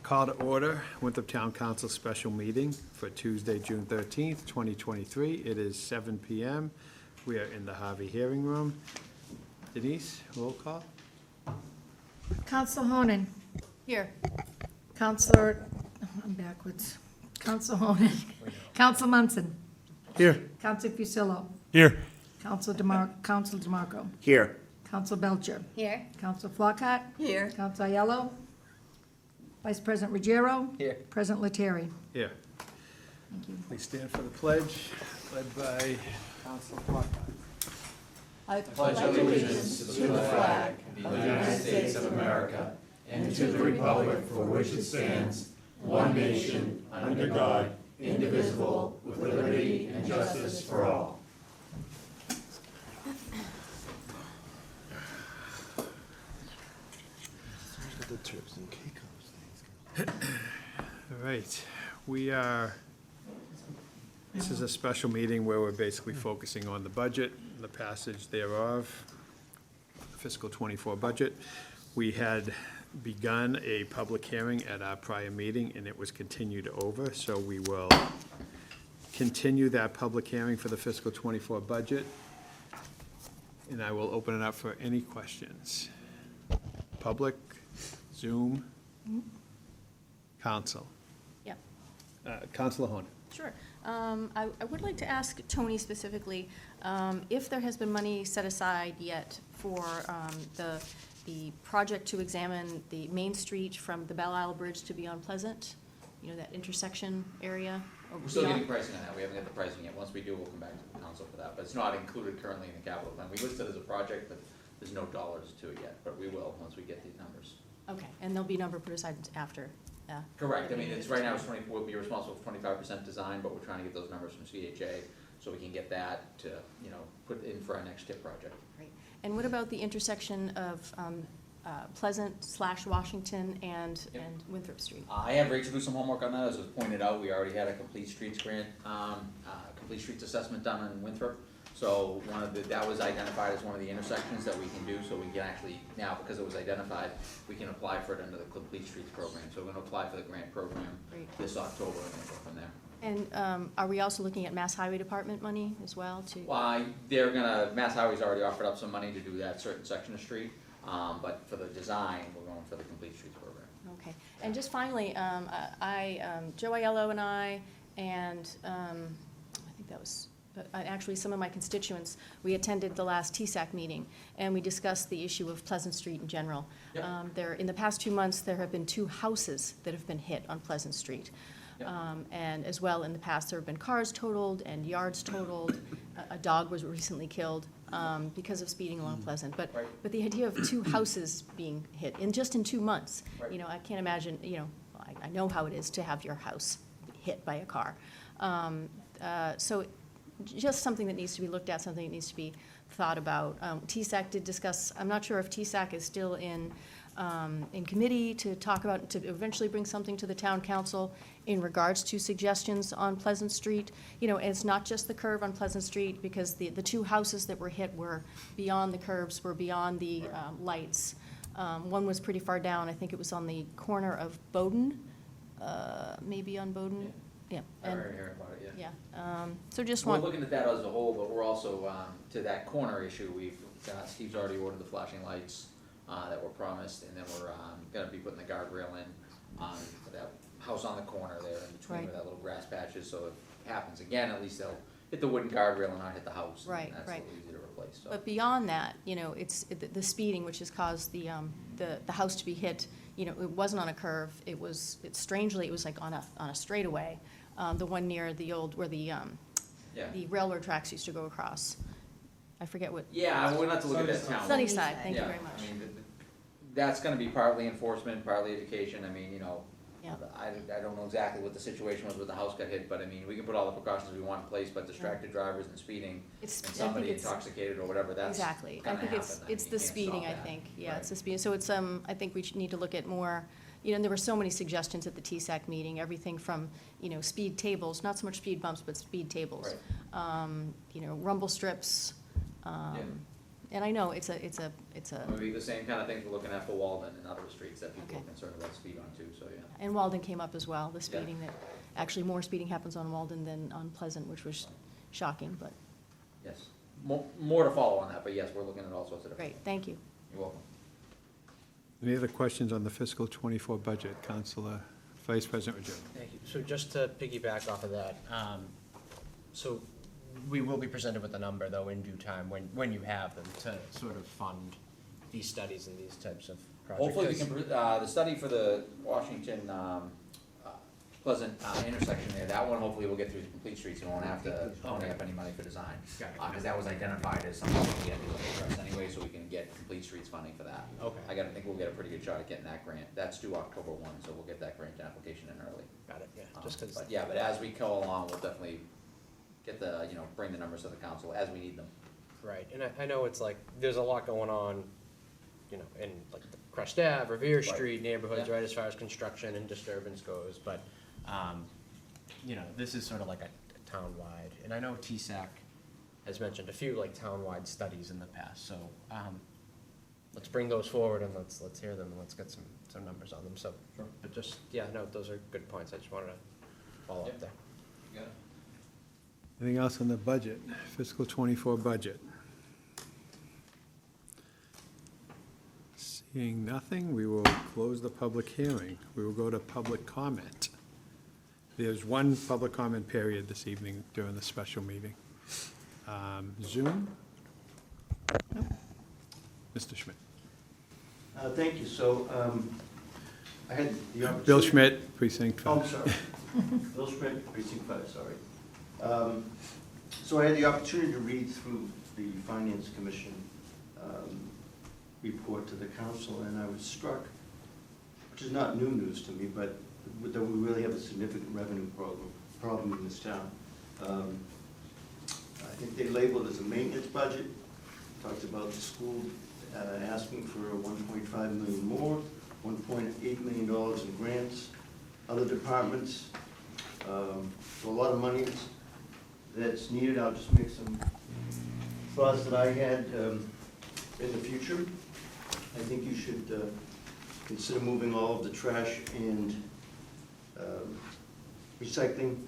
Call to order Winthrop Town Council special meeting for Tuesday, June 13th, 2023. It is 7 PM. We are in the Harvey Hearing Room. Denise, roll call. Council Honan. Here. Counselor, I'm backwards. Council Honan. Council Munson. Here. Council Fusillo. Here. Council DeMarco. Here. Council Belcher. Here. Council Flockhart. Here. Council Aiello. Vice President Ruggiero. Here. President Lettieri. Here. Thank you. Please stand for the pledge, led by Council Flockhart. I pledge allegiance to the flag of the United States of America and to the republic for which it stands, one nation, under God, indivisible, with liberty and justice for all. All right, this is a special meeting where we're basically focusing on the budget, the passage thereof, fiscal '24 budget. We had begun a public hearing at our prior meeting, and it was continued over, so we will continue that public hearing for the fiscal '24 budget, and I will open it up for any questions. Public, Zoom, council. Yep, Councilor Honan. sure. I would like to ask Tony specifically, if there has been money set aside yet for the project to examine the Main Street from the Belle Isle Bridge to Beyond Pleasant, you know, that intersection area? or We're still beyond- getting pricing on that, we haven't got the pricing yet, once we do, we'll come back to the council for that, but it's not included currently in the capital plan. We listed it as a project, but there's no dollars to it yet, but we will, once we get these numbers. Okay, and there'll be a number put aside after, Correct, I mean, it's, right now it's 20, we'll be responsible for 25% design, but we're trying to get those numbers from CHA, so we can get that to, you know, put in for our next TIP project. Great. And what about the intersection of Pleasant/Washington and Winthrop Street? I had Rachel do some homework on that, as was pointed out, we already had a complete streets grant, complete streets assessment done in Winthrop. So that was identified as one of the intersections that we can do, so we can actually, now, because it was identified, we can apply for it under the complete streets program. So we're gonna apply for the grant program Great. this October and then go from there. And are we also looking at Mass Highway Department money as well to? Why, Mass Highway's already offered up some money to do that certain section of street, but for the design, we're going for the complete streets program. Okay, and just finally, Joe Aiello and I, and I think that was, actually some of my constituents, we attended the last TSAC meeting, and we discussed the issue of Pleasant Street in general. Yep. In the past 2 months, there have been 2 houses that have been hit on Pleasant Street. Yep. And as well, in the past, there have been cars totaled and yards totaled. A dog was recently killed because of speeding along Pleasant. But Right. the idea of 2 houses being hit just in 2 months, Right. you know, I can't imagine, you know, I know how it is to have your house hit by a car. So just something that needs to be looked at, something that needs to be thought about. TSAC did discuss, I'm not sure if TSAC is still in committee to talk about, to eventually bring something to the town council in regards to suggestions on Pleasant Street. You know, and it's not just the curve on Pleasant Street, because the 2 houses that were hit were beyond the curves, were beyond the lights. One was pretty far down, I think it was on the corner of Bowden, maybe on Bowden, yeah. I and- remember hearing about it, yeah. Yeah, so just We're want, looking at that as a whole, but we're also, to that corner issue, Steve's already ordered the flashing lights, that were promised, and then we're, gonna be putting the guardrail in, for that house on the corner there in between where Right. that little grass patch is, so if it happens again, at least they'll hit the wooden guardrail and not hit the house. and Right, That's a right. little easy to replace, so. but beyond that, you know, it's the speeding which has caused the house to be hit. You know, it wasn't on a curve, it strangely, it was like on a straightaway, the one near the old, where Yeah. the railroad tracks used to go across. I forget what, Yeah, we're gonna have to look at that town. Sunnyside, thank you Yeah, very much. I mean, that's gonna be partly enforcement, partly education, I mean, you know, Yeah. I don't know exactly what the situation was with the house got hit, but I mean, we can put all the precautions we want in place, but distracted drivers and speeding, It's, and I think somebody it's, intoxicated or whatever, that's gonna happen. exactly. I think it's mean, the you can't speeding, stop I that. think, yeah, Right. it's the speeding. So it's, I think we need to look at more, you know, and there were so many suggestions at the TSAC meeting, everything from, you know, speed tables, not so much speed bumps, but speed tables. Right. You know, rumble strips, And I know it's a, It would be the same kind of things we're looking at for Walden and other streets that people Okay. are concerned about speed on too, so yeah. and Walden came up as well, the speeding that, actually more speeding happens on Walden than on Pleasant, which was shocking, but Yes, more to follow on that, but yes, we're looking at all sorts of different. great, thank you. You're welcome. Any other questions on the fiscal '24 budget? Councilor, Vice President Ruggiero? Thank you. So just to piggyback off of that, so we will be presented with a number, though, in due time, when you have them, to sort of fund these studies and these types of projects. Hopefully we can, the study for the Washington, Pleasant intersection there, that one hopefully we'll get through the complete streets and won't have to pony up any money for design. Got it. Cause that was identified as something we had to address anyway, so we can get complete streets funding for that. Okay. I think we'll get a pretty good shot at getting that grant, that's due October 1, so we'll get that grant application in early. Got it, yeah, just because, But yeah, but as we go along, we'll definitely get the, bring the numbers to the council as we need them. right, and I know it's like, there's a lot going on, in like Crest Ave, Revere Street neighborhoods, Yeah. right, as far as construction and disturbance goes, but, this is sort of like a town-wide, and I know TSAC has mentioned a few like town-wide studies in the past, so, let's bring those forward and let's hear them and let's get some numbers on them, so. Sure. But just, yeah, no, those are good points, I just wanted to follow Yeah. up there. You got it? Anything else on the budget, fiscal '24 budget? Seeing nothing, we will close the public hearing. We will go to public comment. There's one public comment period this evening during the special meeting. Zoom? Mr. Schmidt. Thank you. So, I had the opportunity. Bill Schmidt, Precinct Oh, 5. I'm sorry. Bill Schmidt, Precinct 5, sorry. So I had the opportunity to read through the Finance Commission report to the council, and I was struck, which is not new news to me, but that we really have a significant revenue problem in this town. I think they labeled it as a maintenance budget, talks about the school asking for 1.5 million more, $1.8 million in grants, other departments. So a lot of money that's needed. I'll just make some thoughts that I had in the future. I think you should consider moving all of the trash and recycling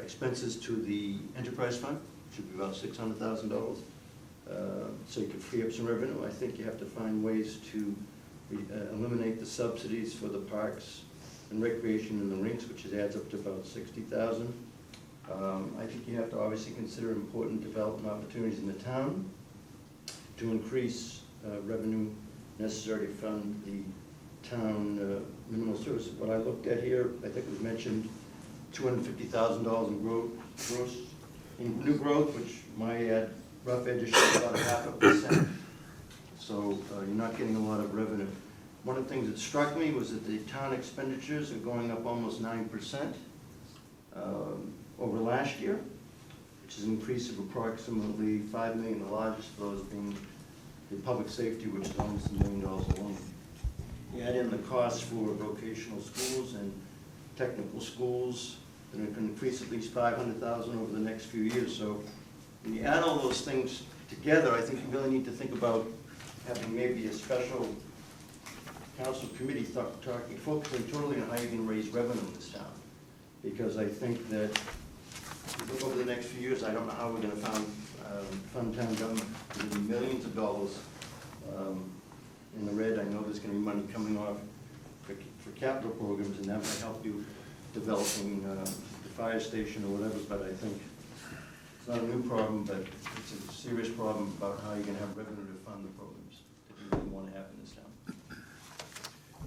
expenses to the enterprise fund, which should be about $600,000. So you can free up some revenue. I think you have to find ways to eliminate the subsidies for the parks and recreation and the rinks, which adds up to about $60,000. I think you have to obviously consider important development opportunities in the town to increase revenue necessary to fund the town minimal service. What I looked at here, I think we mentioned $250,000 in gross, in new growth, which my rough edge is about 0.5%. So you're not getting a lot of revenue. One of the things that struck me was that the town expenditures are going up almost 9% over last year, which is an increase of approximately $5 million, the largest of those being the public safety, which is almost $1 million alone. You add in the costs for vocational schools and technical schools, and it can increase at least $500,000 over the next few years. So when you add all those things together, I think you really need to think about having maybe a special council committee focusing totally on how you can raise revenue in this town. Because I think that if you look over the next few years, I don't know how we're gonna fund town government. There's gonna be millions of dollars in the red. I know there's gonna be money coming off for capital programs, and that might help you developing the fire station or whatever, but I think it's not a new problem, but it's a serious problem about how you're gonna have revenue to fund the programs that you really wanna have in this town.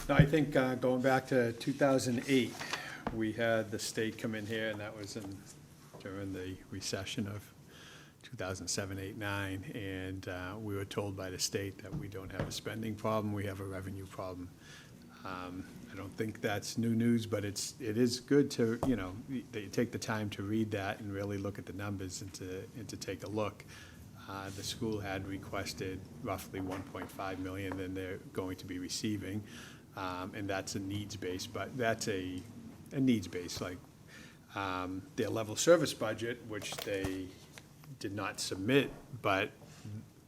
No, I think going back to 2008, we had the state come in here, and that was during the recession of 2007, 8, 9, and we were told by the state that we don't have a spending problem, we have a revenue problem. I don't think that's new news, but it is good to, that you take the time to read that and really look at the numbers and to take a look. The school had requested roughly 1.5 million, and they're going to be receiving, and that's a needs-based, but that's a needs-based, like their level service budget, which they did not submit, but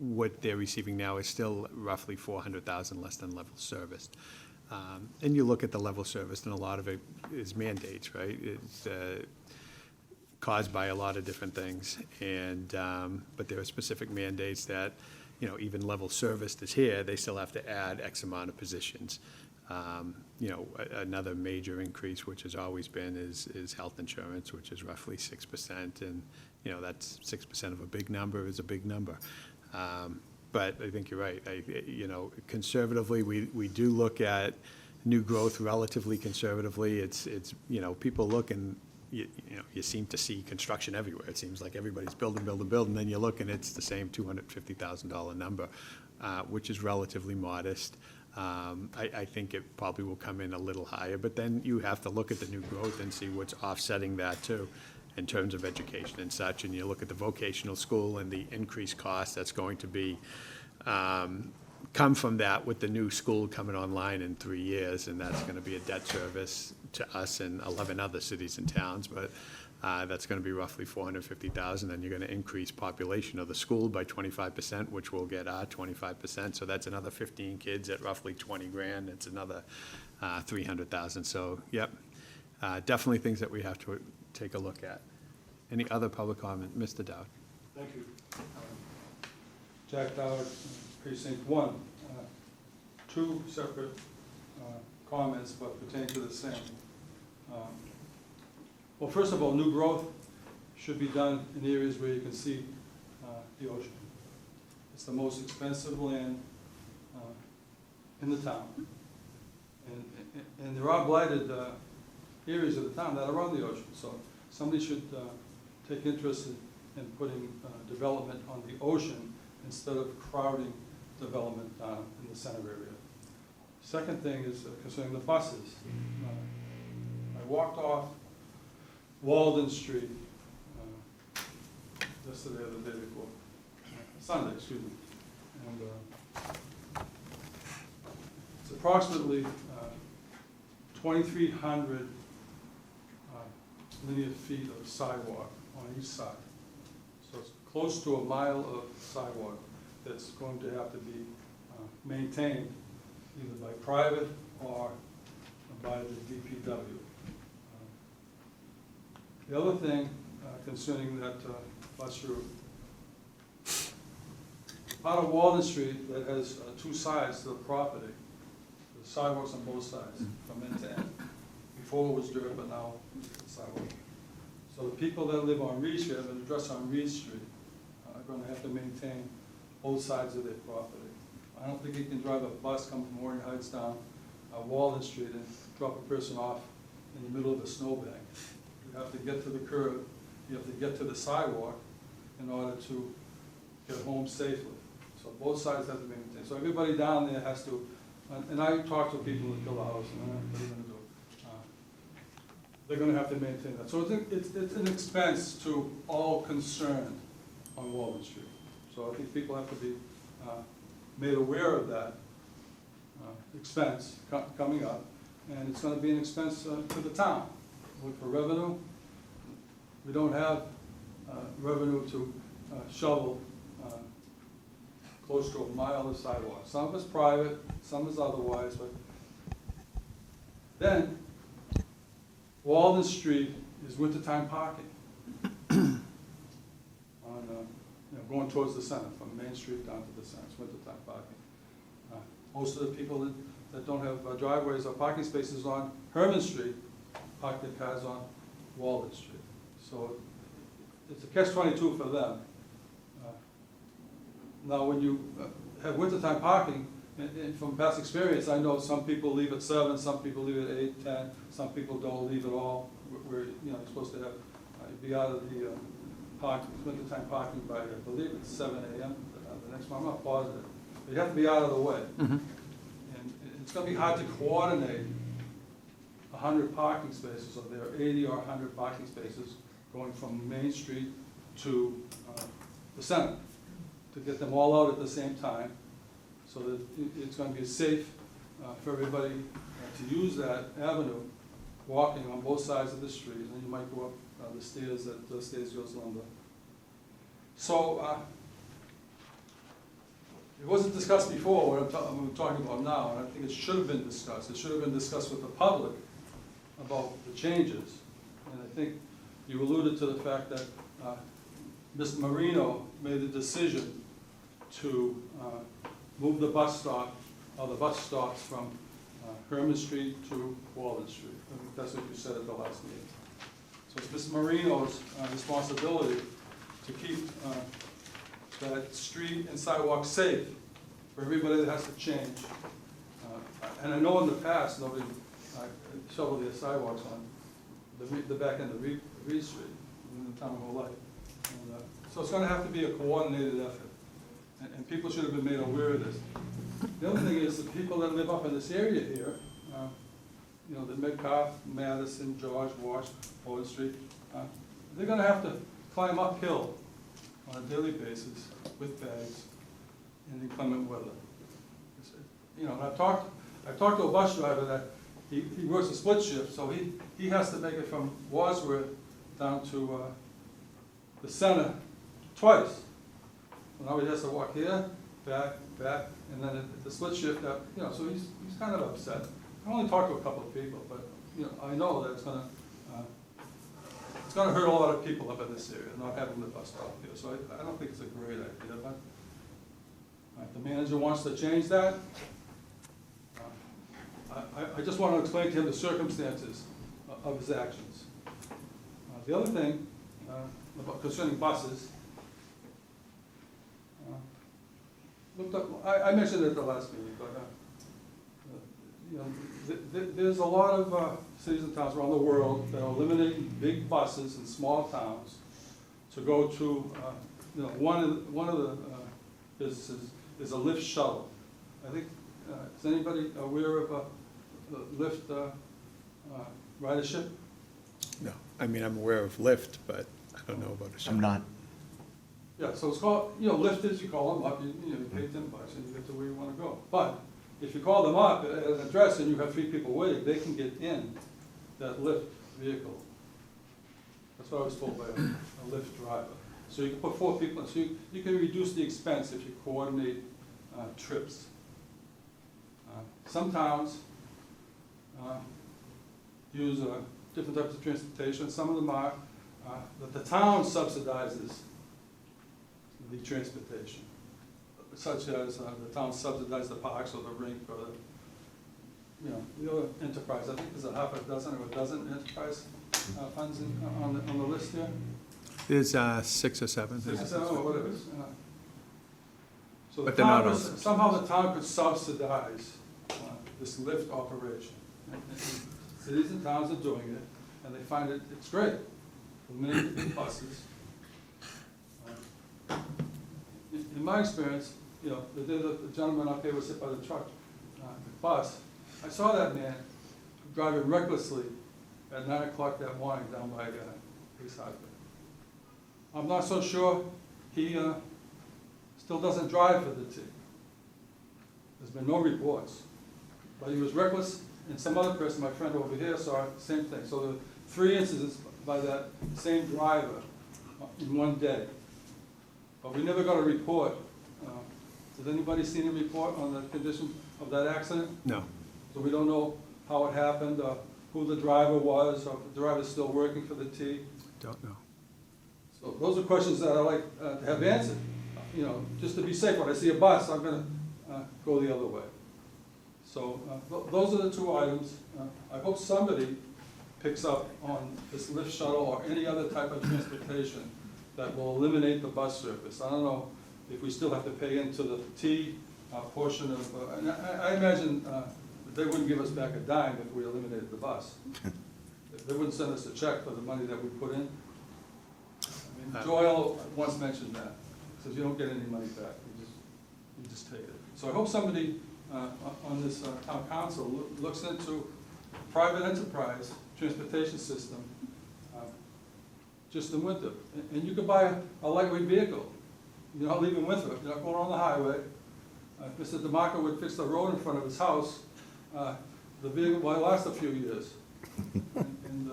what they're receiving now is still roughly 400,000 less than level serviced. And you look at the level serviced, and a lot of it is mandates, right? It's caused by a lot of different things, and, but there are specific mandates that, you know, even level serviced is here, they still have to add X amount of positions. You know, another major increase, which has always been, is health insurance, which is roughly 6%, and, you know, that's 6% of a big number is a big number. But I think you're right. You know, conservatively, we do look at new growth relatively conservatively. It's, you know, people look and, you know, you seem to see construction everywhere. It seems like everybody's building, and then you look and it's the same $250,000 number, which is relatively modest. I think it probably will come in a little higher, but then you have to look at the new growth and see what's offsetting that too, in terms of education and such, and you look at the vocational school and the increased cost that's going to be, come from that with the new school coming online in 3 years, and that's gonna be a debt service to us and 11 other cities and towns, but that's gonna be roughly $450,000, and you're gonna increase population of the school by 25%, which will get our 25%, so that's another 15 kids at roughly 20 grand, it's another 300,000, so, yep. Definitely things that we have to take a look at. Any other public comment? Mr. Dowd? Thank you. Jack Dowd, Precinct 1. Two separate comments, but pertain to the same. Well, first of all, new growth should be done in areas where you can see the ocean. It's the most expensive land in the town. And there are blighted areas of the town that are on the ocean, so somebody should take interest in putting development on the ocean instead of crowding development in the center area. Second thing is concerning the buses. I walked off Walden Street yesterday or the day before, Sunday, excuse me, and it's approximately 2,300 linear feet of sidewalk on each side. So it's close to a mile of sidewalk that's going to have to be maintained either by private or by the DPW. The other thing concerning that bus route, out of Walden Street that has two sides to the property, the sidewalks on both sides, from end to end. Before it was dirt, but now it's sidewalk. So the people that live on Reed Street, have an address on Reed Street, are gonna have to maintain both sides of their property. I don't think you can drive a bus coming from Warren Heights down Walden Street and drop a person off in the middle of a snowbank. You have to get to the curb, you have to get to the sidewalk in order to get home safely. So both sides have to be maintained. So everybody down there has to, and I talked to people that build a house, and what are you gonna do? They're gonna have to maintain that. So it's an expense to all concerned on Walden Street. So I think people have to be made aware of that expense coming up, and it's gonna be an expense to the town. Look for revenue. We don't have revenue to shovel close to a mile of sidewalk. Some of it's private, some is otherwise, but then Walden Street is wintertime parking. On, going towards the center, from Main Street down to the center, it's wintertime parking. Most of the people that don't have driveways or parking spaces on Herman Street park their cars on Walden Street. So it's a catch-22 for them. Now, when you have wintertime parking, and from past experience, I know some people leave at 7, some people leave at 8, 10, some people don't leave at all. Where you're supposed to have be out of the wintertime parking by, I believe it's 7 a.m. The next one, I'm not positive. But you have to be out of the way. And it's going to be hard to coordinate 100 parking spaces, so there are 80 or 100 parking spaces going from Main Street to the center, to get them all out at the same time, so that it's going to be safe for everybody to use that avenue, walking on both sides of the street, and you might go up the stairs that the stairs goes lumber. So it wasn't discussed before, what I'm talking about now, and I think it should have been discussed. It should have been discussed with the public about the changes. And I think you alluded to the fact that Mr. Marino made the decision to move the bus stop, or the bus stops from Herman Street to Walden Street. I think that's what you said at the last meeting. So it's Mr. Marino's responsibility to keep that street and sidewalk safe for everybody that has to change. And I know in the past, nobody shoveled their sidewalks on the back end of Reed Street in the town of Olay. And, so it's gonna have to be a coordinated effort, and people should have been made aware of this. The other thing is, the people that live up in this area here, you know, the Metcalf, Madison, George, Wash, Walden Street, they're gonna have to climb uphill on a daily basis with bags in inclement weather. You know, and I've talked to a bus driver that he works a split shift, so he has to make it from Wadsworth down to the center twice. So now he has to walk here, back, and then at the split shift, you know, so he's kind of upset. I only talked to a couple of people, but, you know, I know that it's gonna hurt a lot of people up in this area, not having the bus stop here. So I don't think it's a great idea, but if the manager wants to change that, I just want to explain to him the circumstances of his actions. The other thing, about concerning buses, looked up, I mentioned it at the last meeting, but you know, there's a lot of cities and towns around the world that are eliminating big buses in small towns to go to, you know, one of the businesses is a lift shuttle. I think, is anybody aware of a lift ridership? No, I mean, I'm aware of Lyft, but I don't know about a shuttle. I'm not. Yeah, so it's called, you know, lifters, you call them up, you know, you pay $10 and you get to where you wanna go. But if you call them up at an address and you have 3 people waiting, they can get in that lift vehicle. That's what I was told by a Lyft driver. So you can put 4 people in, so you can reduce the expense if you coordinate trips. Some towns use different types of transportation. Some of them are that the town subsidizes the transportation, such as the town subsidizes the parks or the rink or the other enterprise. I think there's a half a dozen or a dozen enterprise funds on the list here. There's 6 or 7. 6 or 7, or whatever it is. So the But they're not town all could, somehow the town could subsidize this lift operation. And cities and towns are doing it, and they find it's great. Many big buses. In my experience, you know, the day that the gentleman up here was hit by the truck, the bus, I saw that man driving recklessly at 9 o'clock that morning down by East Highway. I'm not so sure he still doesn't drive for the T. There's been no reports. But he was reckless, and some other person, my friend over here, saw it, same thing. So there were 3 incidents by that same driver in one day. But we never got a report. Has anybody seen a report on the condition of that accident? No. So we don't know how it happened, who the driver was, or if the driver's still working for the T. Don't know. So those are questions that I like to have answered. You know, just to be safe, when I see a bus, I'm gonna go the other way. So those are the 2 items. I hope somebody picks up on this lift shuttle or any other type of transportation that will eliminate the bus service. I don't know if we still have to pay into the T portion of, and I imagine that they wouldn't give us back a dime if we eliminated the bus. They wouldn't send us a check for the money that we put in. I mean, Joel once mentioned that. He says you don't get any money back, you just take it. So I hope somebody on this town council looks into private enterprise transportation system just in Winthrop. And you could buy a lightweight vehicle. You're not leaving Winthrop, you're not going on the highway. If Mr. DeMarco would fix the road in front of his house, the vehicle might last a few years. And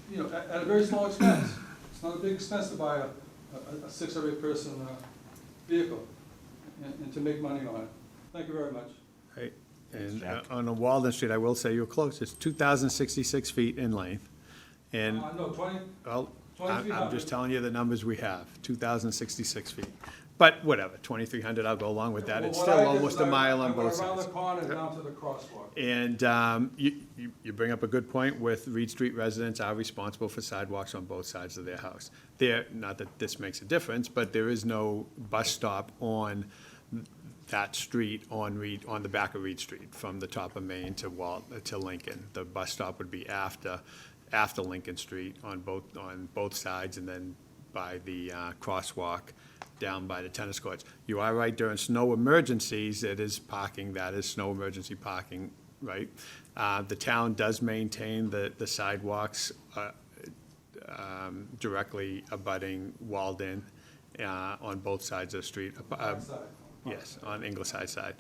you know, at a very small expense. It's not a big expense to buy a 6 or 8 person vehicle. and to make money on it. Thank you very much. Right, and on the Walden Street, I will say you're close, it's 2,066 feet in length, and, No, 20, well, I'm 2,300. just telling you the numbers we have, 2,066 feet. But whatever, 2,300, I'll go along with that, it's Well, still what I did almost is a mile on I went both around sides. the corner and down to the crosswalk. And you bring up a good point with Reed Street residents are responsible for sidewalks on both sides of their house. There, not that this makes a difference, but there is no bus stop on that street on the back of Reed Street, from the top of Main to Lincoln. The bus stop would be after Lincoln Street on both sides, and then by the crosswalk down by the tennis courts. You are right, during snow emergencies, it is parking, that is snow emergency parking, right? The town does maintain the sidewalks directly abutting Walden on both sides of the street. Outside. Yes, on Ingleside side.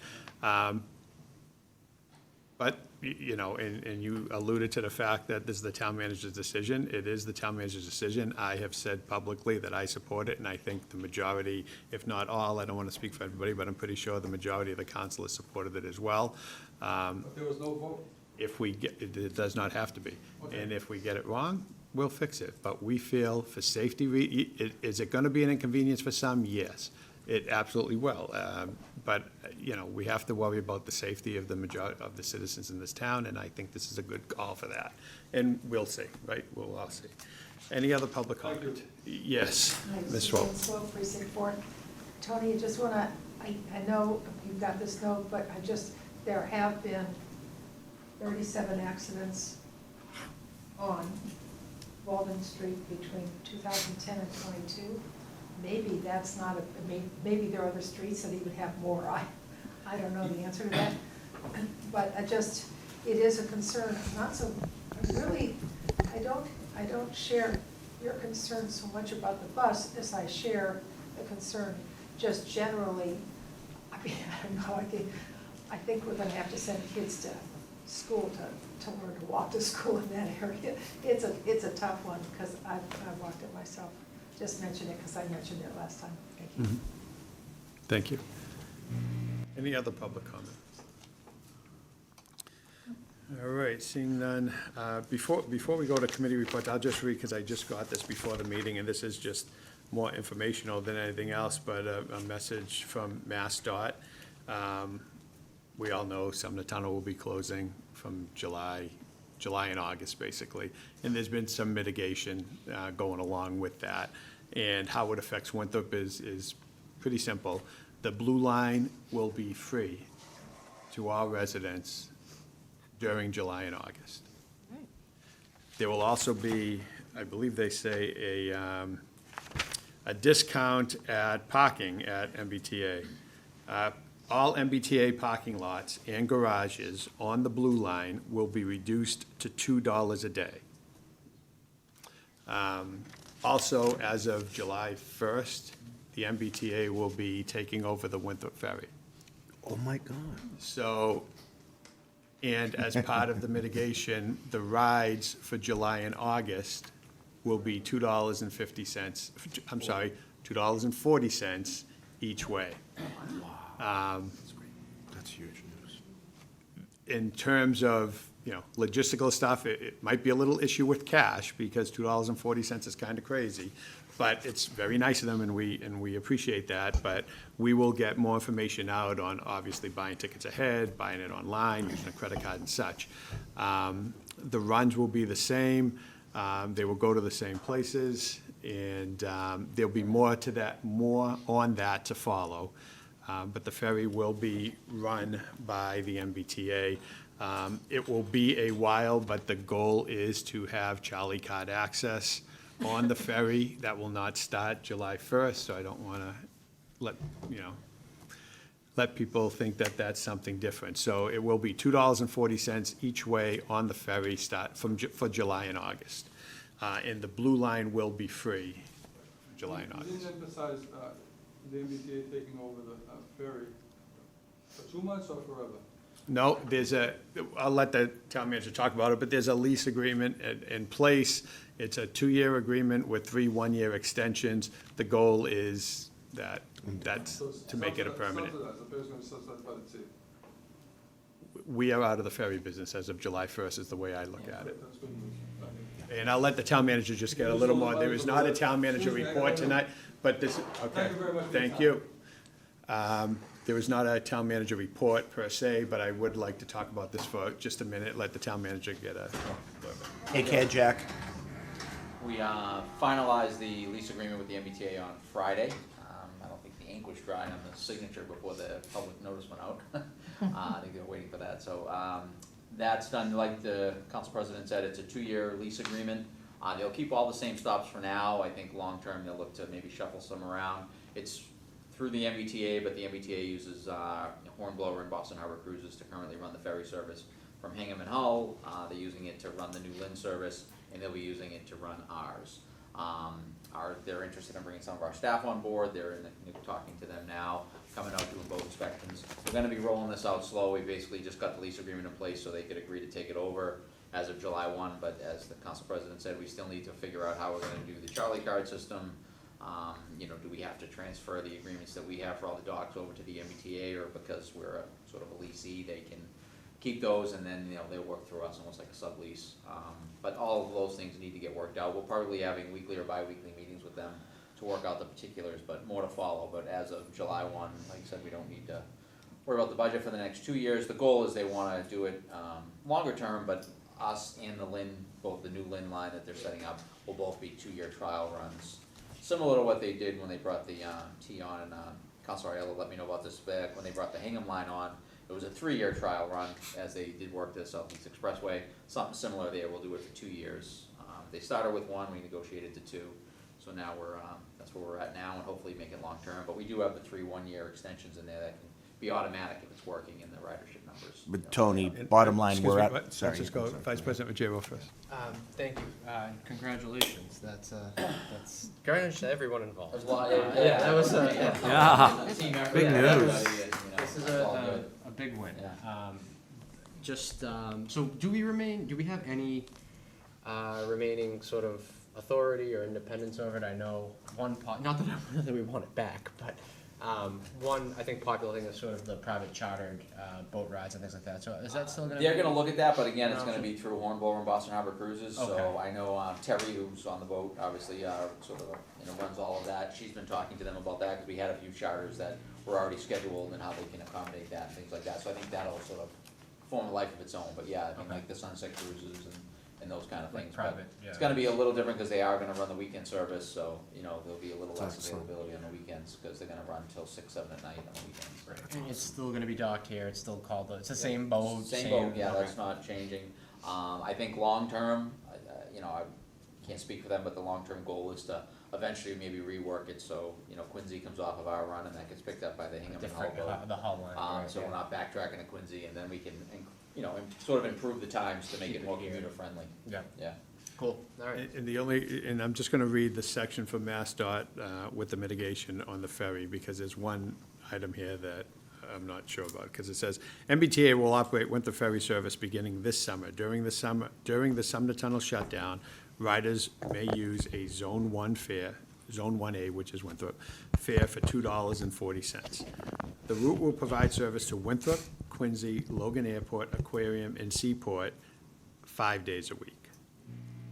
But, you know, and you alluded to the fact that this is the town manager's decision. It is the town manager's decision. I have said publicly that I support it, and I think the majority, if not all, I don't want to speak for everybody, but I'm pretty sure the majority of the council has supported it as well. But there was no vote. If we get, it does not have to be. Okay. And if we get it wrong, we'll fix it. But we feel for safety, is it going to be an inconvenience for some? Yes, it absolutely will. But, you know, we have to worry about the safety of the majority of the citizens in this town, and I think this is a good call for that. And we'll see, right? We'll all see. Any other public Thank comment? Yes, Hi, Ms. Suzanne Swope. Swope, Precinct 4. Tony, I just want to, I know you've got this note, but there have been 37 accidents on Walden Street between 2010 and 22. Maybe that's not maybe there are other streets that even have more. I don't know the answer to that. But it is a concern, not so, I don't share your concern so much about the bus as I share the concern just generally. I mean, I don't know, I think we're gonna have to send kids to school to learn to walk to school in that area. It's a tough one, because I've walked it myself. Just mention it, because I mentioned it last time. Thank you. Thank you. Any other public comment? All right, seeing none. Before we go to committee reports, I'll just read, because I just got this before the meeting, and this is just more informational than anything else, but a message from MassDOT. We all know Sumner Tunnel will be closing from July and August, basically. And there's been some mitigation going along with that. And how it affects Winthrop is pretty simple. The blue line will be free to all residents during July and August. Right. There will also be, I believe they say, a discount at parking at MBTA. All MBTA parking lots and garages on the blue line will be reduced to $2 a day. Also, as of July 1st, the MBTA will be taking over the Winthrop Ferry. Oh, my God. So, and as part of the mitigation, the rides for July and August will be $2.50, I'm sorry, $2.40 each way. That's huge news. In terms of, you know, logistical stuff, it might be a little issue with cash, because $2.40 is kind of crazy, but it's very nice of them, and we appreciate that. But we will get more information out on, obviously, buying tickets ahead, buying it online, using a credit card and such. The runs will be the same. They will go to the same places, and there'll be more on that to follow. But the ferry will be run by the MBTA. It will be a while, but the goal is to have Charlie Card access on the ferry. That will not start July 1st, so I don't want to let people think that that's something different. So it will be $2.40 each way on the ferry for July and August. And the blue line will be free, July and You August. didn't emphasize the MBTA taking over the ferry for 2 months or forever? No, I'll let the town manager talk about it, but there's a lease agreement in place. It's a 2-year agreement with 3 one-year extensions. The goal is that's to make it a permanent. Subsidized, the ferry's gonna be subsidized by the city. We are out of the ferry business as of July 1st is the way I look at it. That's good news. Okay. And I'll let the town manager just get a little more. There is not a town manager report tonight, but this, okay. Thank you very much for your Thank time. you. There is not a town manager report per se, but I would like to talk about this for just a minute, let the town manager get a. Take care, Jack. We finalized the lease agreement with the MBTA on Friday. I don't think the ink was dry on the signature before the public notice went out. I think they were waiting for that, so that's done, like the council president said, it's a 2-year lease agreement. They'll keep all the same stops for now. I think long-term, they'll look to maybe shuffle some around. It's through the MBTA, but the MBTA uses Hornblower and Boston Harbor Cruises to currently run the ferry service from Hingham and Hull. They're using it to run the new Lynn service, and they'll be using it to run ours. They're interested in bringing some of our staff on board. They're talking to them now, coming out doing boat inspections. We're gonna be rolling this out slow. We basically just got the lease agreement in place so they could agree to take it over as of July 1, but as the council president said, we still need to figure out how we're gonna do the Charlie card system. Do we have to transfer the agreements that we have for all the docks over to the MBTA, or because we're a sort of a leasee, they can keep those and then, they'll work through us almost like a sublease. But all of those things need to get worked out. We'll probably be having weekly or bi-weekly meetings with them to work out the particulars, but more to follow. But as of July 1, like I said, we don't need to worry about the budget for the next 2 years. The goal is they wanna do it, longer term, but us and the Lynn, both the new Lynn line that they're setting up, will both be 2-year trial runs. Similar to what they did when they brought the, T on, and, Councilor Aiello let me know about this back, when they brought the Hingham line on. It was a 3-year trial run as they did work the Southeast Expressway. Something similar there, we'll do it for 2 years. They started with 1, we negotiated to 2. So now that's where we're at now, and hopefully make it long-term. But we do have the 3 1-year extensions in there that can be automatic if it's working in the ridership numbers. But Tony, bottom line, Excuse we're me, at, what? sorry. Let's just go, Vice President Ruggiero first. Thank you, congratulations, that's congratulations to everyone involved. There's a lot, Yeah, that was, Yeah. The team effort, Big everybody news. is, This is it's all good. a big win. Yeah. So do we have any remaining sort of authority or independence over it? I know not that we want it back, but one, I think, popular thing is sort of the private chartered boat rides and things like that. So is that still gonna be? They're gonna look at that, but again, it's gonna be through Hornblower and Boston Harbor Cruises, so Okay. I know Terry, who's on the boat, obviously, sort of, runs all of that. She's been talking to them about that, because we had a few charters that were already scheduled and how they can accommodate that and things like that, so I think that'll sort of form a life of its own, but yeah, I mean, like the Sunset Cruises and those kind of Like things. private, But yeah. it's gonna be a little different, because they are gonna run the weekend service, so, there'll be a little less Excellent. availability on the weekends, because they're gonna run till 6, 7 at night on the weekends. And it's still gonna be docked here, it's still called, it's the same boat, Same boat, yeah, okay. that's not changing. I think long-term, I can't speak for them, but the long-term goal is to eventually maybe rework it, so, Quincy comes off of our run, and that gets picked up by the Hingham and Hull Different, boat. the hull line, right, So yeah. we're not backtracking to Quincy, and then we can, sort of improve the times to make Keep it more it here. commuter-friendly, Yeah, yeah. cool, alright. And I'm just gonna read the section from MassDOT with the mitigation on the ferry, because there's one item here that I'm not sure about, because it says, MBTA will operate Winthrop ferry service beginning this summer. During the Sumner Tunnel shutdown, riders may use a Zone 1 fare, Zone 1A, which is Winthrop, fare for $2.40. The route will provide service to Winthrop, Quincy, Logan Airport, Aquarium, and Seaport 5 days a week.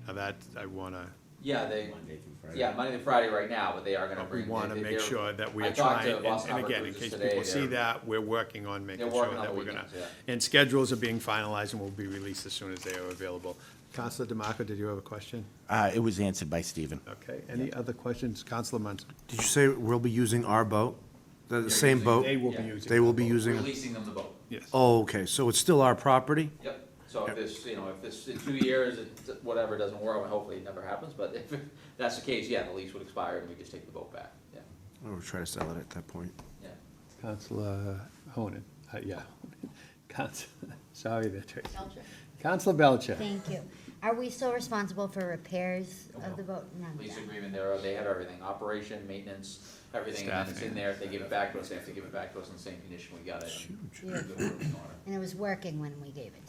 Now that, I wanna, Yeah, Monday through Friday. Yeah, Monday to Friday right now, but they are gonna but we bring. wanna they- make they're- sure that we I are talked to trying, Boston and Harbor again, in Cruises case today, people see they're- that, we're working on making They're sure working on that the we're gonna. weekends, And schedules are being finalized and will be released as soon as they are available. Counselor DeMarco, did you have a question? It was answered by Stephen. Okay, any other questions? Counselor Munson? Did you say we'll be using our boat? The same using- boat? They will be Yeah. using. They will be that boat. using, Releasing them the boat. Yes. oh, okay, so it's still our property? Yep, so if this, if this, in 2 years, whatever, doesn't work, and hopefully it never happens, but if that's the case, yeah, the lease would expire and we just take the boat back, yeah, Or we'll try to sell it at that point. yeah. Counselor Honan, yeah. Sorry there, Tracy. Belcher. Counselor Belcher. Thank you. Are we still responsible for repairs of the boat? No. Lease agreement, they have everything, operation, maintenance, everything, and then it's in there, if they give it back to us, they have to give it back to us in the same condition we got it. Yeah. Yeah, And it was working when we gave it.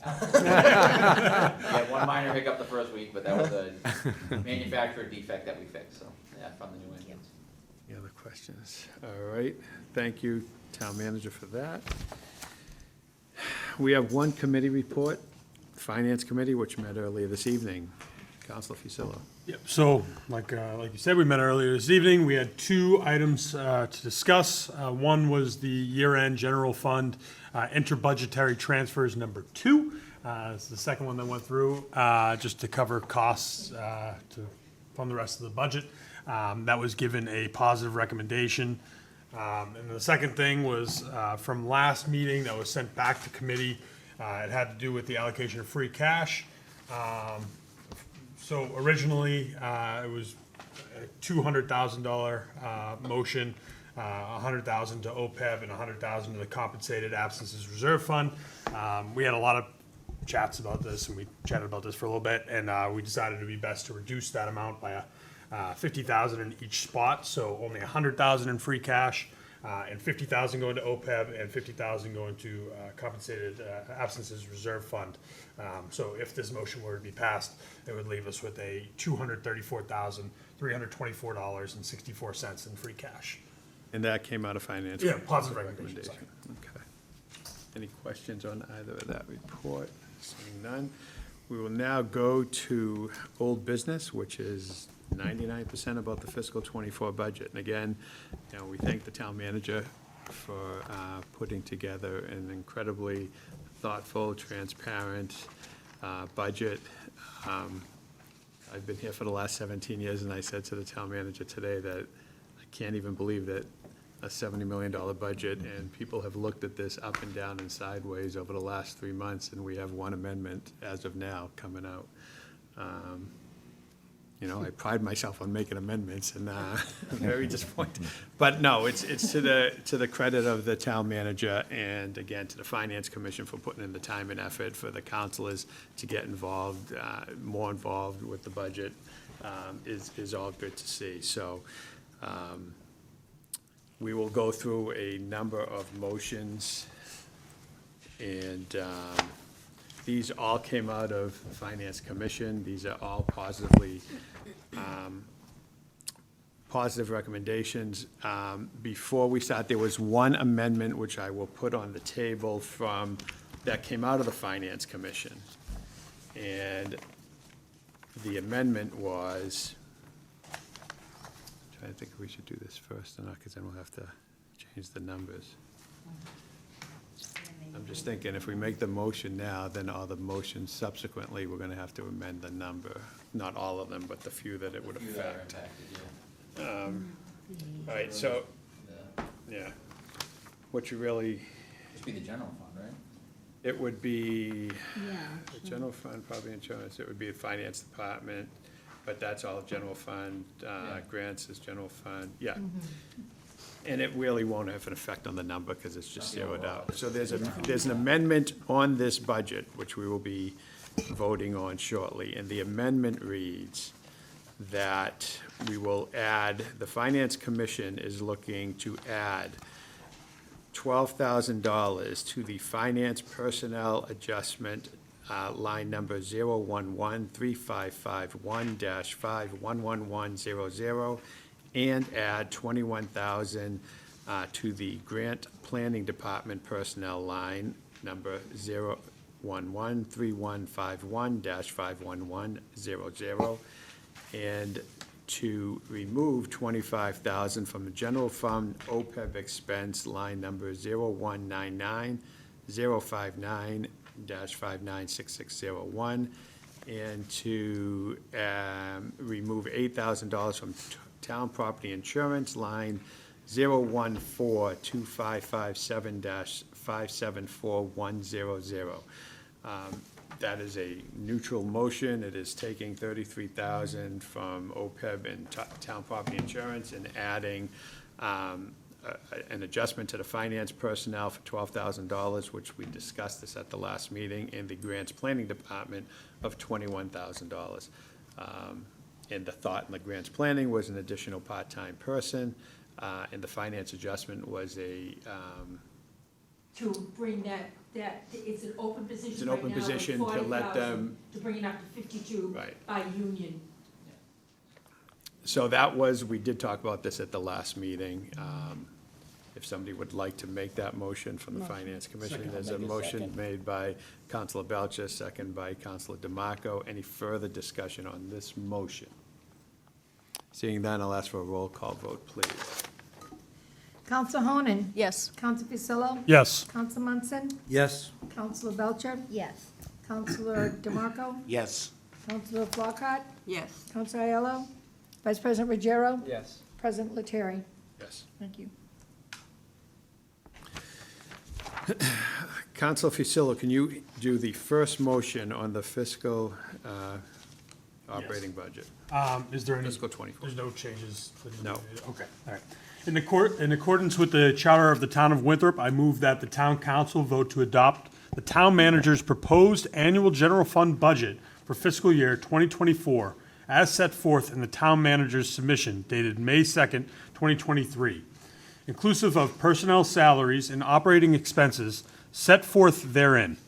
one minor hiccup the first week, but that was a manufacturer defect that we fixed, so, yeah, from the new engines. Any other questions? All right, thank you, Town Manager, for that. We have one committee report, Finance Committee, which met earlier this evening. Counselor Fusillo. Yep, so like you said, we met earlier this evening. We had two items to discuss. One was the year-end general fund interbudgetary transfers number 2. It's the second one that went through, just to cover costs to fund the rest of the budget. That was given a positive recommendation. And the second thing was from last meeting that was sent back to committee. It had to do with the allocation of free cash. So originally, it was a $200,000 motion, $100,000 to OPEB and $100,000 to the compensated absences reserve fund. We had a lot of chats about this, and we chatted about this for a little bit, and we decided it would be best to reduce that amount by $50,000 in each spot. So only $100,000 in free cash, and $50,000 going to OPEB and $50,000 going to compensated absences reserve fund. So if this motion were to be passed, it would leave us with a $234,324.64 in free cash. And that came out of Finance. Yeah, positive recommendation, Okay. Any questions on either of that report? Seeing none. We will now go to old business, which is 99% about the fiscal '24 budget. And again, we thank the town manager for putting together an incredibly thoughtful, transparent budget. I've been here for the last 17 years, and I said to the town manager today that I can't even believe that a $70 million budget, and people have looked at this up and down and sideways over the last 3 months, and we have one amendment as of now coming out. I pride myself on making amendments, and I'm very disappointed. But no, it's to the credit of the town manager, and again, to the Finance Commission for putting in the time and effort, for the councilors to get involved, more involved with the budget, is all good to see. So we will go through a number of motions, and these all came out of Finance Commission. These are all positive recommendations. Before we start, there was one amendment which I will put on the table that came out of the Finance Commission. And the amendment was, I'm trying to think if we should do this first or not, because then we'll have to change the numbers. I'm just thinking, if we make the motion now, then all the motions subsequently, we're gonna have to amend the number. Not all of them, but the few that it would You that are affect. impacted, All right, so, yeah. What you really, It'd be the general fund, right? it would be, Yeah. the general fund, probably insurance, it would be the finance department, but that's all general fund, Yeah. grants is general fund, yeah. And it really won't have an effect on the number, because it's just zeroed out. So there's an amendment on this budget, which we will be voting on shortly, and the amendment reads that we will add, the Finance Commission is looking to add $12,000 to the finance personnel adjustment, line number 0113551-511100, and add $21,000 to the grant planning department personnel line number 0113151-51100, and to remove $25,000 from the general fund OPEB expense line number 019-059-5966601, and to remove $8,000 from town property insurance line 014-2557-574100. That is a neutral motion. It is taking $33,000 from OPEB and town property insurance and adding an adjustment to the finance personnel for $12,000, which we discussed this at the last meeting, and the grants planning department of $21,000. And the thought in the grants planning was an additional part-time person, and the finance adjustment was a, to bring that, it's an open position It's an right open now, position to let 40,000, them- to bring it up to 52 Right. by union. So that was, we did talk about this at the last meeting. If somebody would like to make that motion from the Finance Commission, there's a motion made by Counselor Belcher, second by Counselor DeMarco. Any further discussion on this motion? Seeing none, I'll ask for a roll call vote, please. Counsel Honan? Yes. Counsel Fusillo? Yes. Counsel Munson? Yes. Counselor Belcher? Yes. Counselor DeMarco? Yes. Counselor Flockhart? Yes. Counselor Aiello? Vice President Ruggiero? Yes. President Lettieri? Yes. Thank you. Counselor Fusillo, can you do the first motion on the fiscal operating budget? Is there any? Fiscal 24. There's no changes? that need to be No. made? Okay, all right. In accordance with the charter of the town of Winthrop, I move that the town council vote to adopt the town manager's proposed annual general fund budget for fiscal year 2024 as set forth in the town manager's submission dated May 2nd, 2023, inclusive of personnel salaries and operating expenses set forth therein,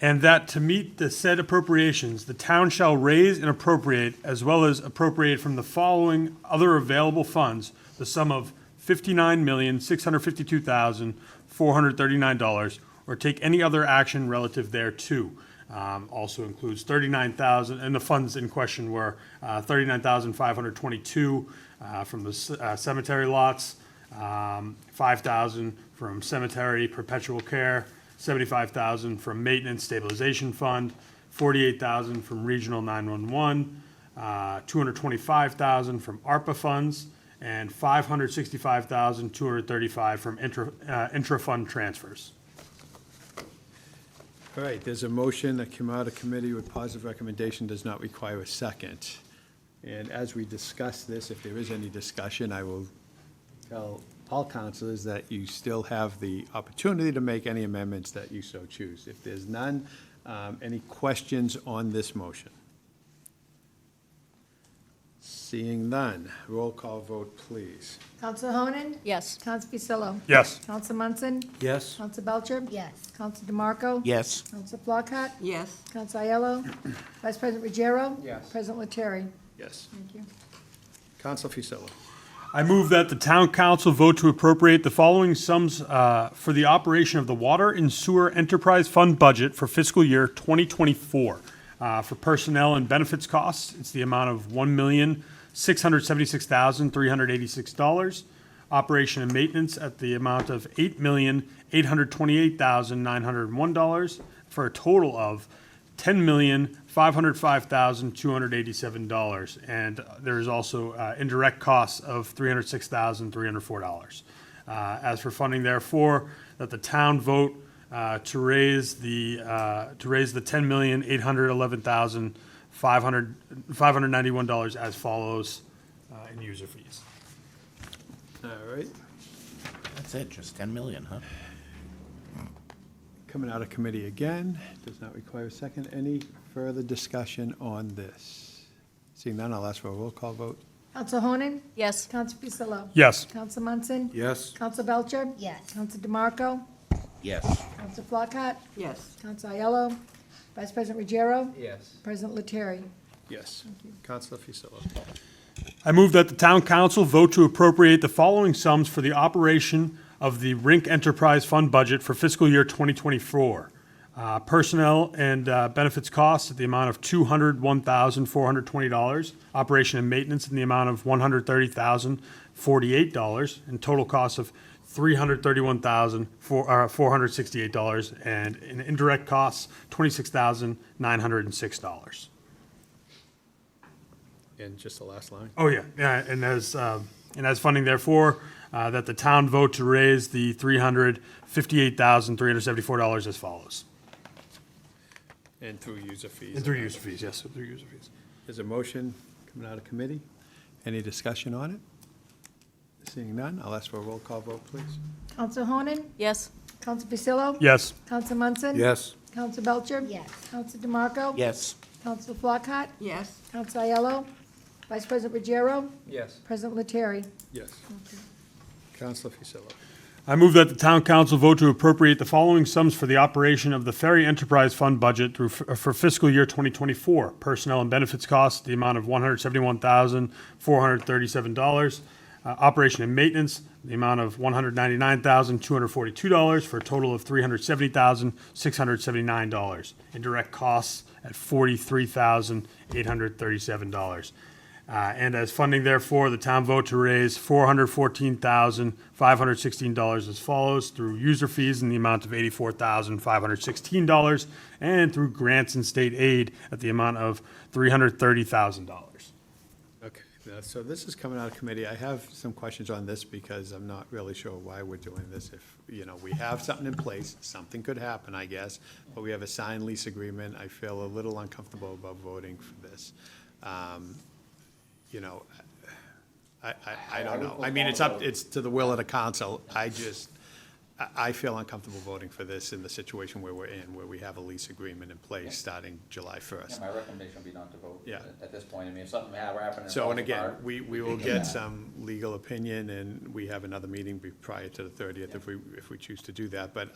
and that to meet the said appropriations, the town shall raise and appropriate, as well as appropriate from the following other available funds, the sum of $59,652,439, or take any other action relative thereto. Also includes 39,000, and the funds in question were 39,522 from the cemetery lots, 5,000 from cemetery perpetual care, 75,000 from maintenance stabilization fund, 48,000 from regional 911, 225,000 from ARPA funds, and 565,235 from intra-fund transfers. All right, there's a motion that came out of committee with positive recommendation, does not require a second. And as we discuss this, if there is any discussion, I will tell all councilors that you still have the opportunity to make any amendments that you so choose. If there's none, any questions on this motion? Seeing none, roll call vote, please. Counsel Honan? Yes. Counsel Fusillo? Yes. Counsel Munson? Yes. Counsel Belcher? Yes. Counsel DeMarco? Yes. Counsel Flockhart? Yes. Counsel Aiello? Vice President Ruggiero? Yes. President Lettieri? Yes. Thank you. Counsel Fusillo. I move that the town council vote to appropriate the following sums for the operation of the Water and Sewer Enterprise Fund budget for fiscal year 2024. For personnel and benefits costs, it's the amount of $1,676,386. Operation and maintenance at the amount of $8,828,901, for a total of $10,505,287. And there is also indirect costs of $306,304. As for funding, therefore, that the town vote to raise the $10,811,591 as follows in user fees. All right, That's it, just 10 million, huh? coming out of committee again, does not require a second. Any further discussion on this? Seeing none, I'll ask for a roll call vote. Counsel Honan? Yes. Counsel Fusillo? Yes. Counsel Munson? Yes. Counsel Belcher? Yes. Counsel DeMarco? Yes. Counsel Flockhart? Yes. Counsel Aiello? Vice President Ruggiero? Yes. President Lettieri? Yes. Counsel Fusillo. I move that the town council vote to appropriate the following sums for the operation of the Rink Enterprise Fund budget for fiscal year 2024. Personnel and benefits costs at the amount of $201,420. Operation and maintenance in the amount of $130,048, and total cost of $331,468, and in indirect costs, $26,906. And just the last line. Oh, yeah, and as funding therefore, that the town vote to raise the $358,374 as follows. And through user fees. And through user fees, yes, through user fees. There's a motion coming out of committee. Any discussion on it? Seeing none, I'll ask for a roll call vote, please. Counsel Honan? Yes. Counsel Fusillo? Yes. Counsel Munson? Yes. Counsel Belcher? Yes. Counsel DeMarco? Yes. Counsel Flockhart? Yes. Counsel Aiello? Vice President Ruggiero? Yes. President Lettieri? Yes. Counsel Fusillo. I move that the town council vote to appropriate the following sums for the operation of the Ferry Enterprise Fund budget for fiscal year 2024. Personnel and benefits costs, the amount of $171,437. Operation and maintenance, the amount of $199,242 for a total of $370,679. Indirect costs at $43,837. And as funding therefore, the town vote to raise $414,516 as follows through user fees in the amount of $84,516 and through grants and state aid at the amount of $330,000. Okay, so this is coming out of committee. I have some questions on this because I'm not really sure why we're doing this. If, we have something in place, something could happen, I guess, but we have a signed lease agreement. I feel a little uncomfortable about voting for this. I don't know. I mean, it's to the will of the council. I feel uncomfortable voting for this in the situation where we're in, where we have a lease agreement in place starting July Yeah, 1st. my recommendation would be not to vote Yeah. at this point. I mean, if something happened. So, and again, we will get some legal opinion, and we have another meeting prior to the 30th if we choose to do that. But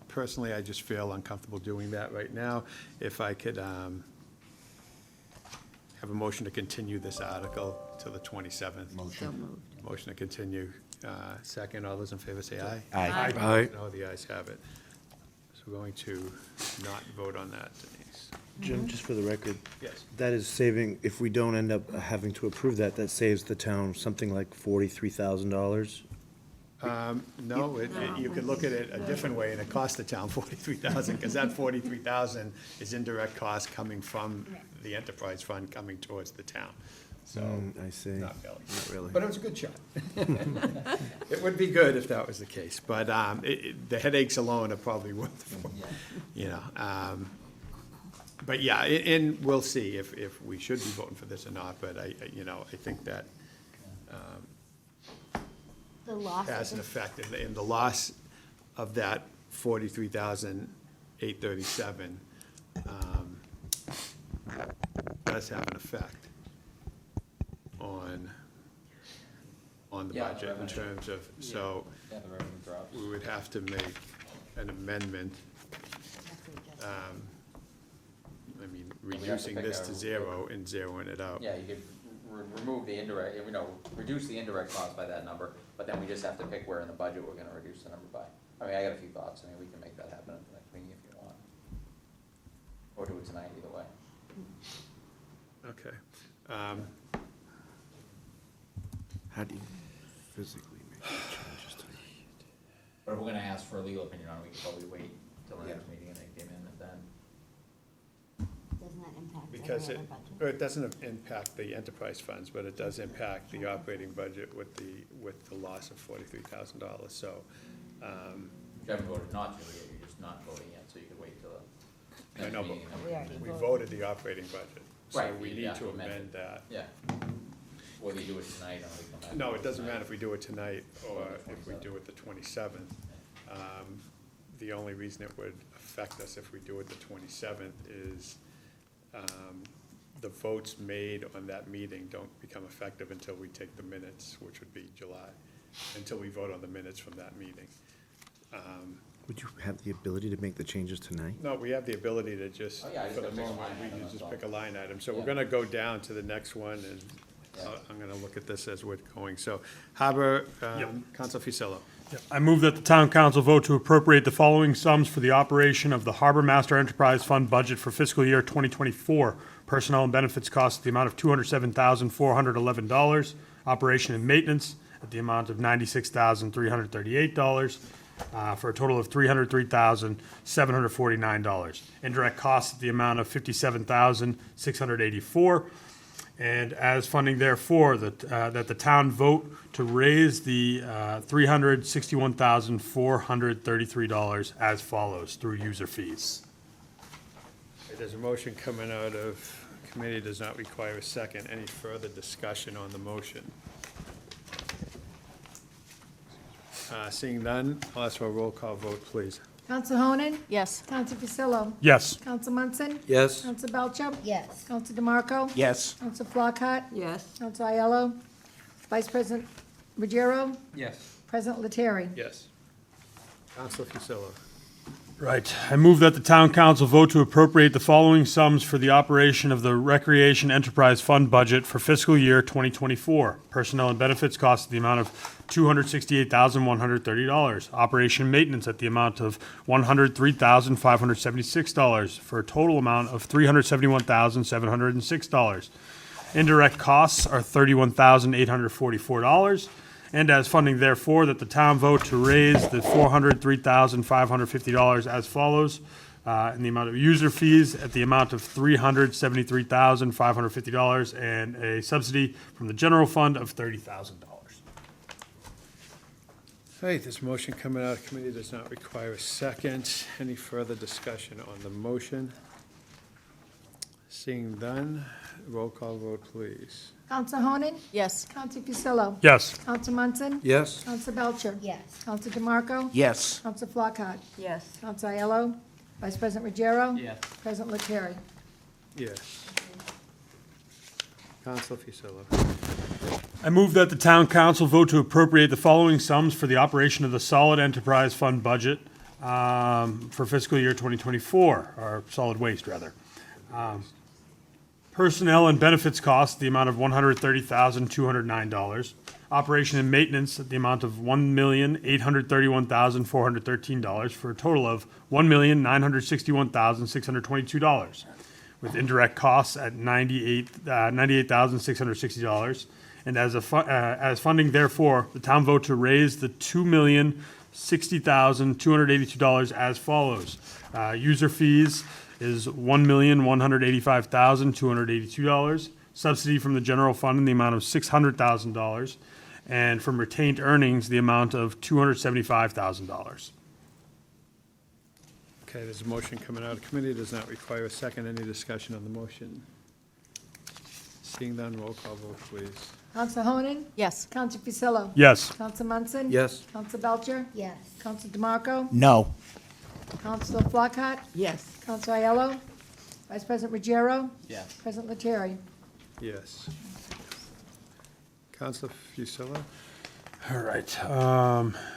personally, I just feel uncomfortable doing that right now. If I could have a motion to continue this article to the 27th. Motion to continue. Second, all those in favor say aye. Aye. No, the ayes have it. So we're going to not vote on that, Denise. Jim, just for the record, Yes. that is saving, if we don't end up having to approve that, that saves the town something like $43,000. No, you could look at it a different way, and it costs the town $43,000, because that $43,000 is indirect cost coming from the enterprise fund coming towards the town. So, I see. not really. Not really. But it was a good shot. It would be good if that was the case, but the headaches alone are probably worth it, But yeah, and we'll see if we should be voting for this or not, but I think that The loss has an of effect, and the loss of that $43,837 does have an effect on the Yeah, budget in revenue. terms of, so Yeah, the revenue drops. we would have to make an amendment, reducing pick this a- to zero and zeroing it out. Yeah, you could remove the indirect, reduce the indirect cost by that number, but then we just have to pick where in the budget we're gonna reduce the number by. I mean, I got a few thoughts. We can make that happen at the next meeting if you want. Or do it tonight, either way. Okay. How do you physically make the changes to But if we're gonna ask for a legal opinion on it, we could probably wait till the next meeting and make the amendment then. doesn't that impact Because every it, other budget? it doesn't impact the enterprise funds, but it does impact the operating budget with the loss of $43,000, so. You haven't voted not to, you're just not voting yet, so you could wait till the I next know, meeting. and We already We voted. voted the operating budget, so Right, we you need have to to amend amend that. Yeah. Whether you do it tonight or we come back. No, to it doesn't tonight. matter if we do it tonight or Or the if we do it the 27th. The only reason it would affect us if we do it the 27th is the votes made on that meeting don't become effective until we take the minutes, which would be July, until we vote on the minutes from that meeting. Would you have the ability to make the changes tonight? No, we have the ability to just, Oh, yeah, I just for the gotta pick a moment, line we item, can that's just all. pick a line item. So Yeah. we're gonna go down to the next one, and Yeah. I'm gonna look at this as we're going. So Harbor, Yep. Council Fusillo. I move that the town council vote to appropriate the following sums for the operation of the Harbor Master Enterprise Fund budget for fiscal year 2024. Personnel and benefits costs, the amount of $207,411. Operation and maintenance at the amount of $96,338, for a total of $303,749. Indirect costs at the amount of $57,684. And as funding therefore, that the town vote to raise the $361,433 as follows through user fees. There's a motion coming out of committee, does not require a second. Any further discussion on the motion? Seeing none, I'll ask for a roll call vote, please. Counsel Honan? Yes. Counsel Fusillo? Yes. Counsel Munson? Yes. Counsel Belcher? Yes. Counsel DeMarco? Yes. Counsel Flockhart? Yes. Counsel Aiello? Vice President Ruggiero? Yes. President Lettieri? Yes. Council Fusillo. Right. I move that the town council vote to appropriate the following sums for the operation of the Recreation Enterprise Fund budget for fiscal year 2024. Personnel and benefits cost in the amount of $268,130. Operation and maintenance at the amount of $103,576 for a total amount of $371,706. Indirect costs are $31,844. And as funding therefore, that the town vote to raise the $403,550 as follows, in the amount of user fees at the amount of $373,550 and a subsidy from the general fund of $30,000. Hey, this motion coming out of committee does not require a second. Any further discussion on the motion? Seeing none, roll call vote, please. Counsel Honan? Yes. Counsel Fusillo? Yes. Counsel Munson? Yes. Counsel Belcher? Yes. Counsel DeMarco? Yes. Counsel Flockhart? Yes. Counsel Aiello? Vice President Ruggiero? Yes. President Lettieri? Yes. Council Fusillo. I move that the town council vote to appropriate the following sums for the operation of the Solid Enterprise Fund budget for fiscal year 2024, or solid waste, rather. Personnel and benefits costs, the amount of $130,209. Operation and maintenance at the amount of $1,831,413 for a total of $1,961,622, with indirect costs at $98,660. And as funding therefore, the town vote to raise the $2,060,282 as follows. User fees is $1,185,282. Subsidy from the general fund in the amount of $600,000. And from retained earnings, the amount of $275,000. Okay, there's a motion coming out of committee, does not require a second. Any discussion on the motion? Seeing none, roll call vote, please. Counsel Honan? Yes. Counsel Fusillo? Yes. Counsel Munson? Yes. Counsel Belcher? Yes. Counsel DeMarco? No. Counsel Flockhart? Yes. Counsel Aiello? Vice President Ruggiero? Yes. President Lettieri? Yes. Council Fusillo? All right.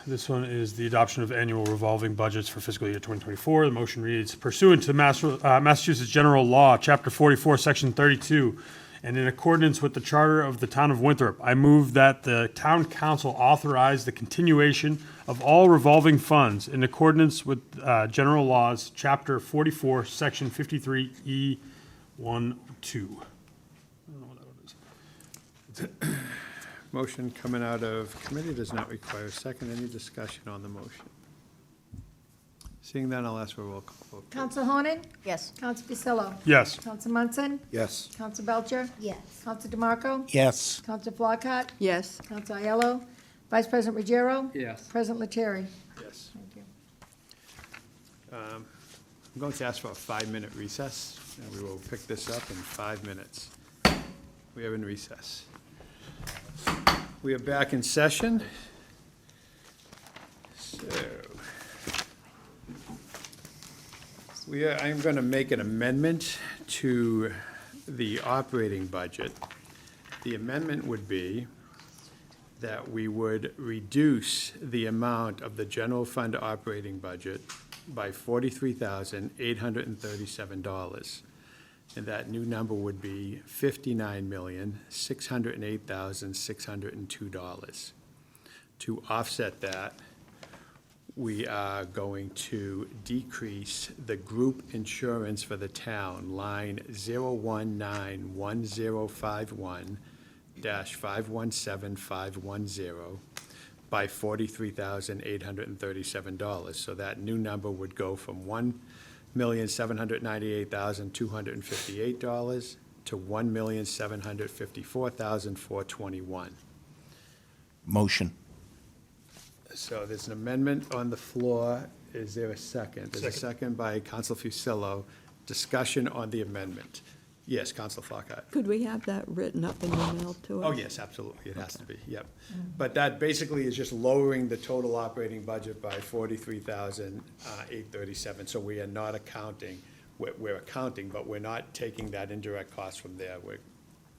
This one is the adoption of annual revolving budgets for fiscal year 2024. The motion reads, pursuant to Massachusetts General Law, Chapter 44, Section 32, and in accordance with the Charter of the Town of Winthrop, I move that the Town Council authorize the continuation of all revolving funds in accordance with General Laws, Chapter 44, Section 53E12. I don't know what that is. Motion coming out of committee does not require a second. Any discussion on the motion? Seeing none, I'll ask for a roll call vote. Counsel Honan? Yes. Counsel Fusillo? Yes. Counsel Munson? Yes. Counsel Belcher? Yes. Counsel DeMarco? Yes. Counsel Flockhart? Yes. Counsel Aiello? Vice President Ruggiero? Yes. President Lettieri? Yes. Thank you. I'm going to ask for a 5-minute recess, and we will pick this up in 5 minutes. We are in recess. We are back in session. So, I'm going to make an amendment to the operating budget. The amendment would be that we would reduce the amount of the general fund operating budget by $43,837. And that new number would be $59,608,602. To offset that, we are going to decrease the group insurance for the town, line 0191051-517510, by $43,837. So that new number would go from $1,798,258 to $1,754,421. Motion. So there's an amendment on the floor. Is there a second? There's a second by Counsel Fusillo. Discussion on the amendment. Yes, Counsel Flockhart. Could we have that written up and emailed to us? Oh, yes, absolutely. It has to be, yep. But that basically is just lowering the total operating budget by $43,837. So we are not accounting, we're accounting, but we're not taking that indirect cost from there. We're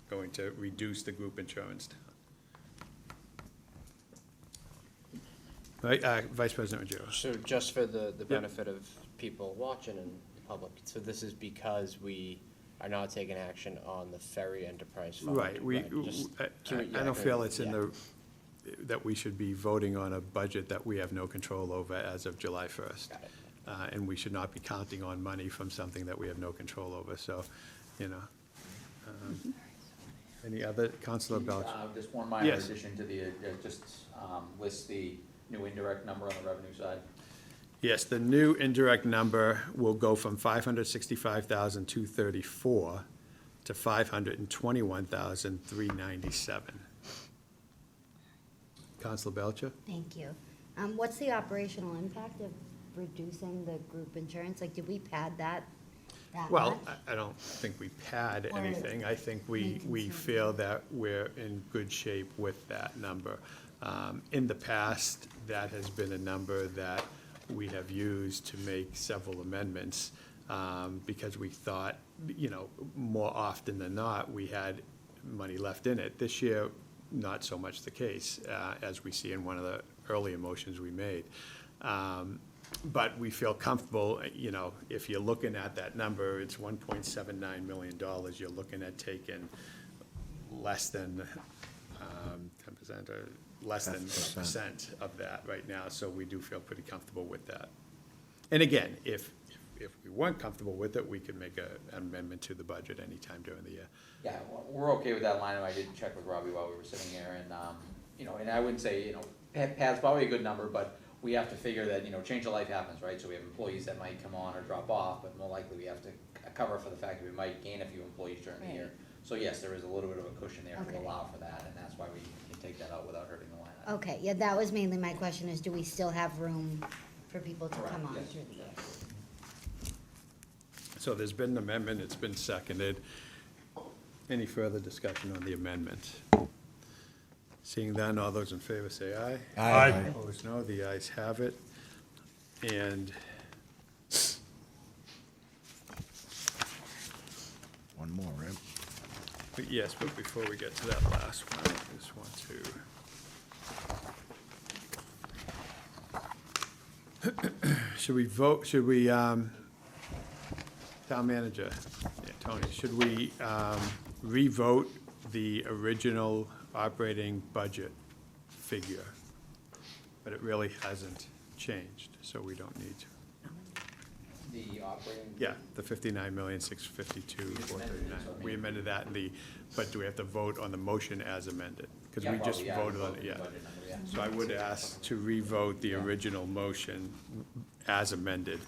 going to reduce the group insurance. Right, Vice President Ruggiero? So just for the benefit of people watching and the public, so this is because we are not taking action on the ferry enterprise fund? Right, Just- I yeah, don't feel it's in yeah. that we should be voting on a budget that we have no control over as of July 1st. Got it. And we should not be counting on money from something that we have no control over, so, you know. Any other, Counselor Belcher? Just one minor Yes. addition to the, just list the new indirect number on the revenue side. Yes, the new indirect number will go from 565,234 to 521,397. Counselor Belcher? Thank you. What's the operational impact of reducing the group insurance? Like, did we pad that Well, much? I don't think we pad Or anything. I think we maintenance. feel that we're in good shape with that number. In the past, that has been a number that we have used to make several amendments, because we thought, you know, more often than not, we had money left in it. This year, not so much the case, as we see in one of the earlier motions we made. But we feel comfortable, you know, if you're looking at that number, it's $1.79 million, you're looking at taking less than 10% or less than 1% of that right now, so we do feel pretty comfortable with that. And again, if we weren't comfortable with it, we could make an amendment to the budget anytime during the year. Yeah, well, we're okay with that line item. I did check with Robbie while we were sitting here, and, you know, and I wouldn't say, you know, PAD's probably a good number, but we have to figure that, you know, change of life happens, right? So we have employees that might come on or drop off, but more likely we have to cover for the fact that we might gain a few employees during the year. So yes, there is a little bit of a cushion there to Okay. allow for that, and that's why we can take that out without hurting the line item. Okay, yeah, that was mainly my question, is do we still have room for people to Correct, come on yes. through the year? So there's been an amendment, it's been seconded. Any further discussion on the amendment? Seeing none, all those in favor say aye. Aye. Opposed, no, the ayes have it. And One more, right? but yes, but before we get to that last one, I just want to. Should we vote, town manager, yeah, Tony, should we re-vote the original operating budget figure? But it really hasn't changed, so we don't need to. The operating. Yeah, the 59,652,439. We amended that but do we have to vote on the motion as amended? Because we just voted on it, yeah. Budget number, yeah. So I would ask to re-vote the original motion as amended.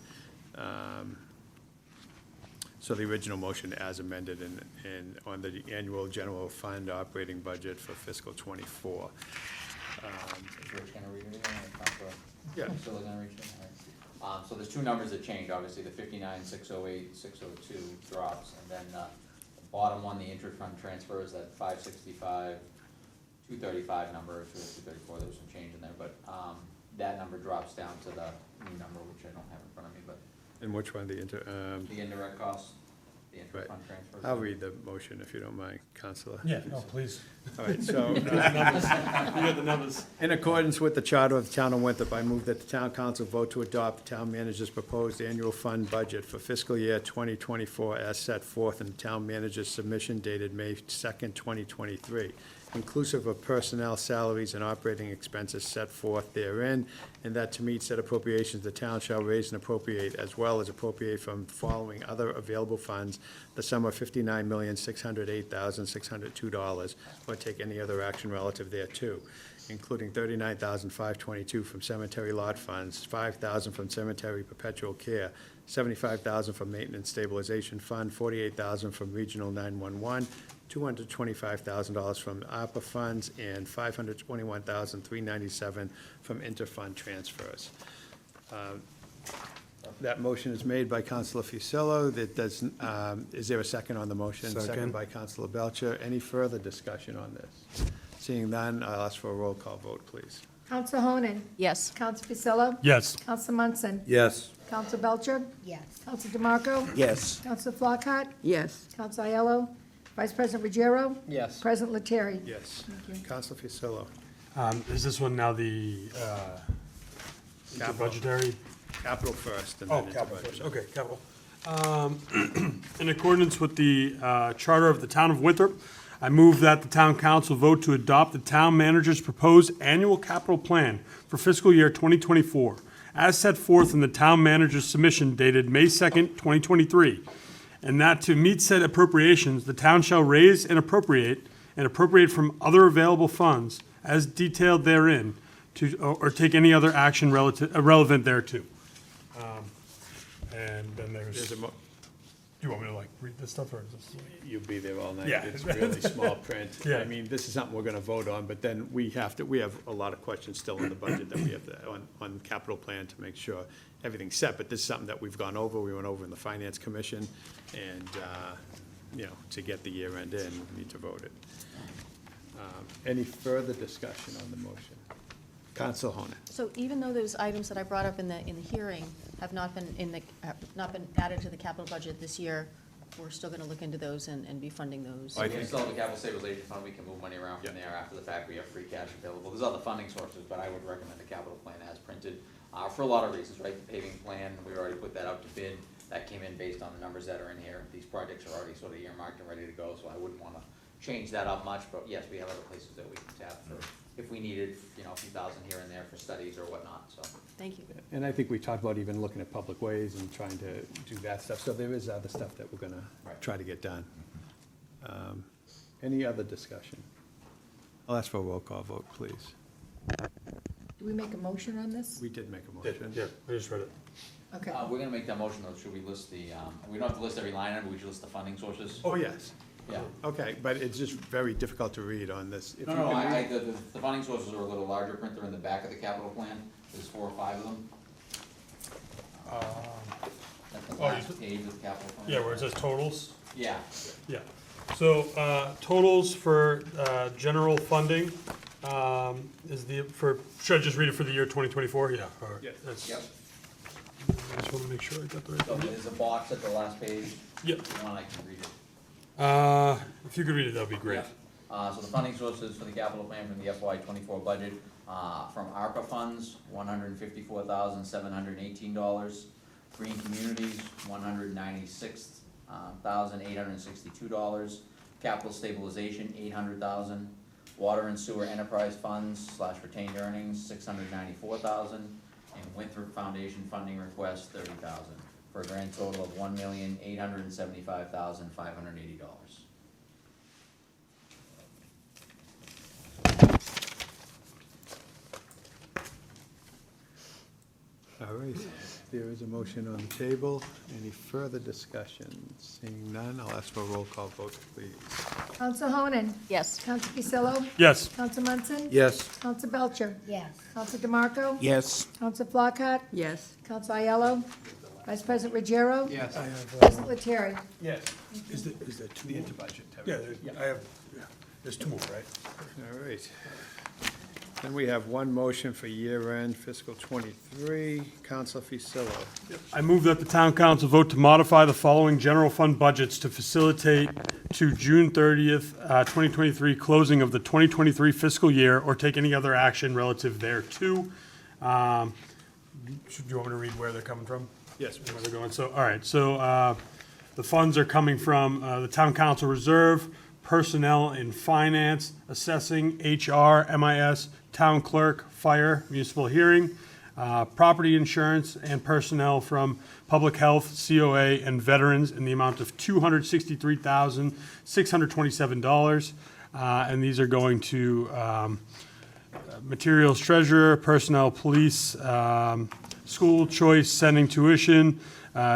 So the original motion as amended on the annual general fund operating budget for fiscal '24. Is Rich gonna read it, or Counselor? Yeah. Still gonna read it? All right. So there's two numbers that change, obviously, the 59,608, 602 drops, and then, the bottom one, the inter-fund transfers, that 565, 235 number, or 234, there was some change in there, but, that number drops down to the new number, which I don't have in front of me, but And which one, the indirect costs, the inter-fund transfers. I'll read the motion if you don't mind, Counselor. Yeah, no, please. All right, so, You got the numbers. in accordance with the charter of the town of Winthrop, I move that the town council vote to adopt the town manager's proposed annual fund budget for fiscal year 2024 as set forth in the town manager's submission dated May 2nd, 2023, inclusive of personnel salaries and operating expenses set forth therein, and that to meet said appropriations, the town shall raise and appropriate, as well as appropriate from following other available funds, the sum of $59,608,602, or take any other action relative thereto, including $39,522 from cemetery lot funds, $5,000 from cemetery perpetual care, $75,000 from maintenance stabilization fund, $48,000 from regional 911, $225,000 from ARPA funds, and $521,397 from interfund transfers. That motion is made by Councilor Fusillo. That does, is there a second on the motion? Second. By Councilor Belcher. Any further discussion on this? Seeing none, I'll ask for a roll call vote, please. Counsel Honan. Yes. Counsel Fusillo. Yes. Counsel Munson. Yes. Counsel Belcher. Yes. Counsel DeMarco. Yes. Counsel Flockhart. Yes. Counsel Aiello. Vice President Ruggiero. Yes. President Lettieri. Yes. Councilor Fusillo. Is this one now the Capital. Budgetary. Capital first, and Oh, then into capital budget. first, okay, capital. In accordance with the charter of the town of Winthrop, I move that the town council vote to adopt the town manager's proposed annual capital plan for fiscal year 2024, as set forth in the town manager's submission dated May 2nd, 2023, and that to meet said appropriations, the town shall raise and appropriate from other available funds as detailed therein, or take any other action relevant thereto. And then There's there's, a do you want me to like read this stuff or is this? You'll be there all night. Yeah. It's really small print. Yeah. I mean, this is something we're gonna vote on, but then we have a lot of questions still in the budget that we have to, on capital plan to make sure everything's set. But this is something that we've gone over, we went over in the finance commission, and, to get the year end in, we need to vote it. Any further discussion on the motion? Council Honan. So even though those items that I brought up in the hearing have not been added to the capital budget this year, we're still gonna look into those and be funding those. I We think- still have the capital stabilization fund, we can move money around from there after the fact, we have free cash available. There's other funding sources, but I would recommend the capital plan as printed, for a lot of reasons, right? The paving plan, we already put that out to bid, that came in based on the numbers that are in here. These projects are already sort of earmarked and ready to go, so I wouldn't wanna change that up much, but yes, we have other places that we can tap for, if we needed, a few thousand here and there for studies or whatnot, so. Thank you. And I think we talked about even looking at public ways and trying to do that stuff, so there is other stuff that we're gonna Right. try to get done. Any other discussion? I'll ask for a roll call vote, please. Do we make a motion on this? We did make a motion. Yeah, I just read it. Okay. We're gonna make that motion though, should we list the, we don't have to list every line item, we should list the funding sources? Oh, yes. Yeah. Okay, but it's just very difficult to read on this. If No, you no, can I, read- the funding sources are a little larger print, they're in the back of the capital plan, there's 4 or 5 of them. That's the Oh, last you- page of the capital plan. Yeah, where it says totals. Yeah, Yeah, so, totals for, general funding, is should I just read it for the year 2024? Yeah. Or Yes. that's- yep, I just wanna make sure I got the so right. there's a box at the last page, Yep, if you want, I can read it. if you could read it, that'd be great. Yeah. So the funding sources for the capital plan from the FY '24 budget, from ARPA funds, $154,718. Green Communities, $196,862. Capital Stabilization, $800,000. Water and Sewer Enterprise Funds / retained earnings, $694,000. And Winthrop Foundation funding request, $30,000, for a grand total of $1,875,580. All right, there is a motion on the table. Any further discussion? Seeing none, I'll ask for a roll call vote, please. Counsel Honan? Yes. Counsel Picello? Yes, Counsel Munson? Yes. Counsel Belcher? Yes. Counsel DeMarco? Yes. Counsel Flockhart? Yes. Counsel Aiello? Vice President Ruggiero? Yes. President Lettieri? Yes. is there two? The interbudget. Yeah, there's two more, right? All right. Then we have one motion for year-end fiscal '23. Council Fusillo. I move that the town council vote to modify the following general fund budgets to facilitate to June 30th, 2023 closing of the 2023 fiscal year or take any other action relative thereto. Do you want me to read where they're coming from? Yes, Where they're going? So, all right, so the funds are coming from the town council reserve, personnel and finance, assessing, HR, MIS, town clerk, fire, municipal hearing, property insurance, and personnel from public health, COA, and veterans in the amount of $263,627. And these are going to materials treasurer, personnel, police, school choice, sending tuition,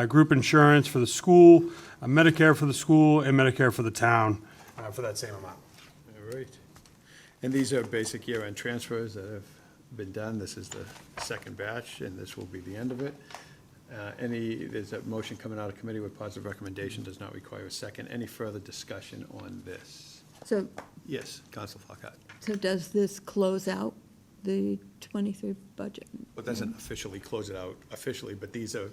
group insurance for the school, Medicare for the school, and Medicare for the town, for that same amount. all right. And these are basic year-end transfers that have been done. This is the second batch, and this will be the end of it. There's a motion coming out of committee with positive recommendation, does not require a second. Any further discussion on this? So, Yes, Council Flockhart. so does this close out the '23 budget? Well, it doesn't officially close it out officially, but these are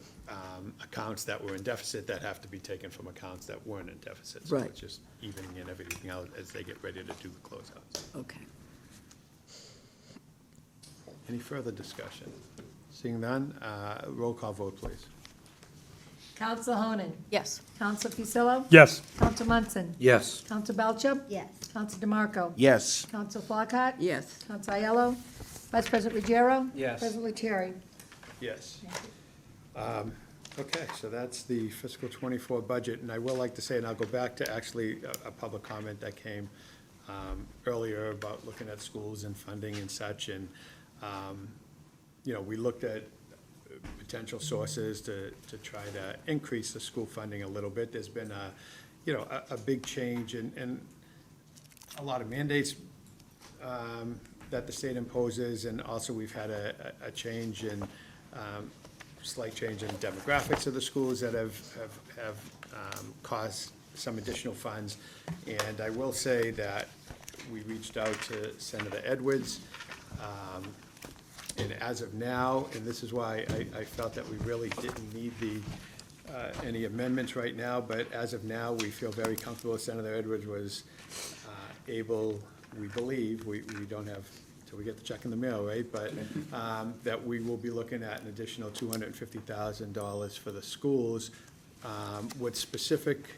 accounts that were in deficit that have to be taken from accounts that weren't in deficit. So Right. it's just evening and everything out as they get ready to do the closeouts. Okay. Any further discussion? Seeing none, roll call vote, please. Counsel Honan. Yes. Counsel Fusillo. Yes. Counsel Munson. Yes. Counsel Belcher. Yes. Counsel DeMarco. Yes. Counsel Flockhart. Yes. Counsel Aiello. Vice President Ruggiero. Yes. President Lettieri. Yes. Okay, so that's the fiscal '24 budget, and I will like to say, and I'll go back to actually a public comment that came earlier about looking at schools and funding and such, and, you know, we looked at potential sources to try to increase the school funding a little bit. There's been a big change and a lot of mandates that the state imposes, and also we've had a change in, slight change in demographics of the schools that have caused some additional funds. And I will say that we reached out to Senator Edwards, and as of now, and this is why I felt that we really didn't need any amendments right now, but as of now, we feel very comfortable. Senator Edwards was able, we believe, we don't have, till we get the check in the mail, right? But that we will be looking at an additional $250,000 for the schools with specific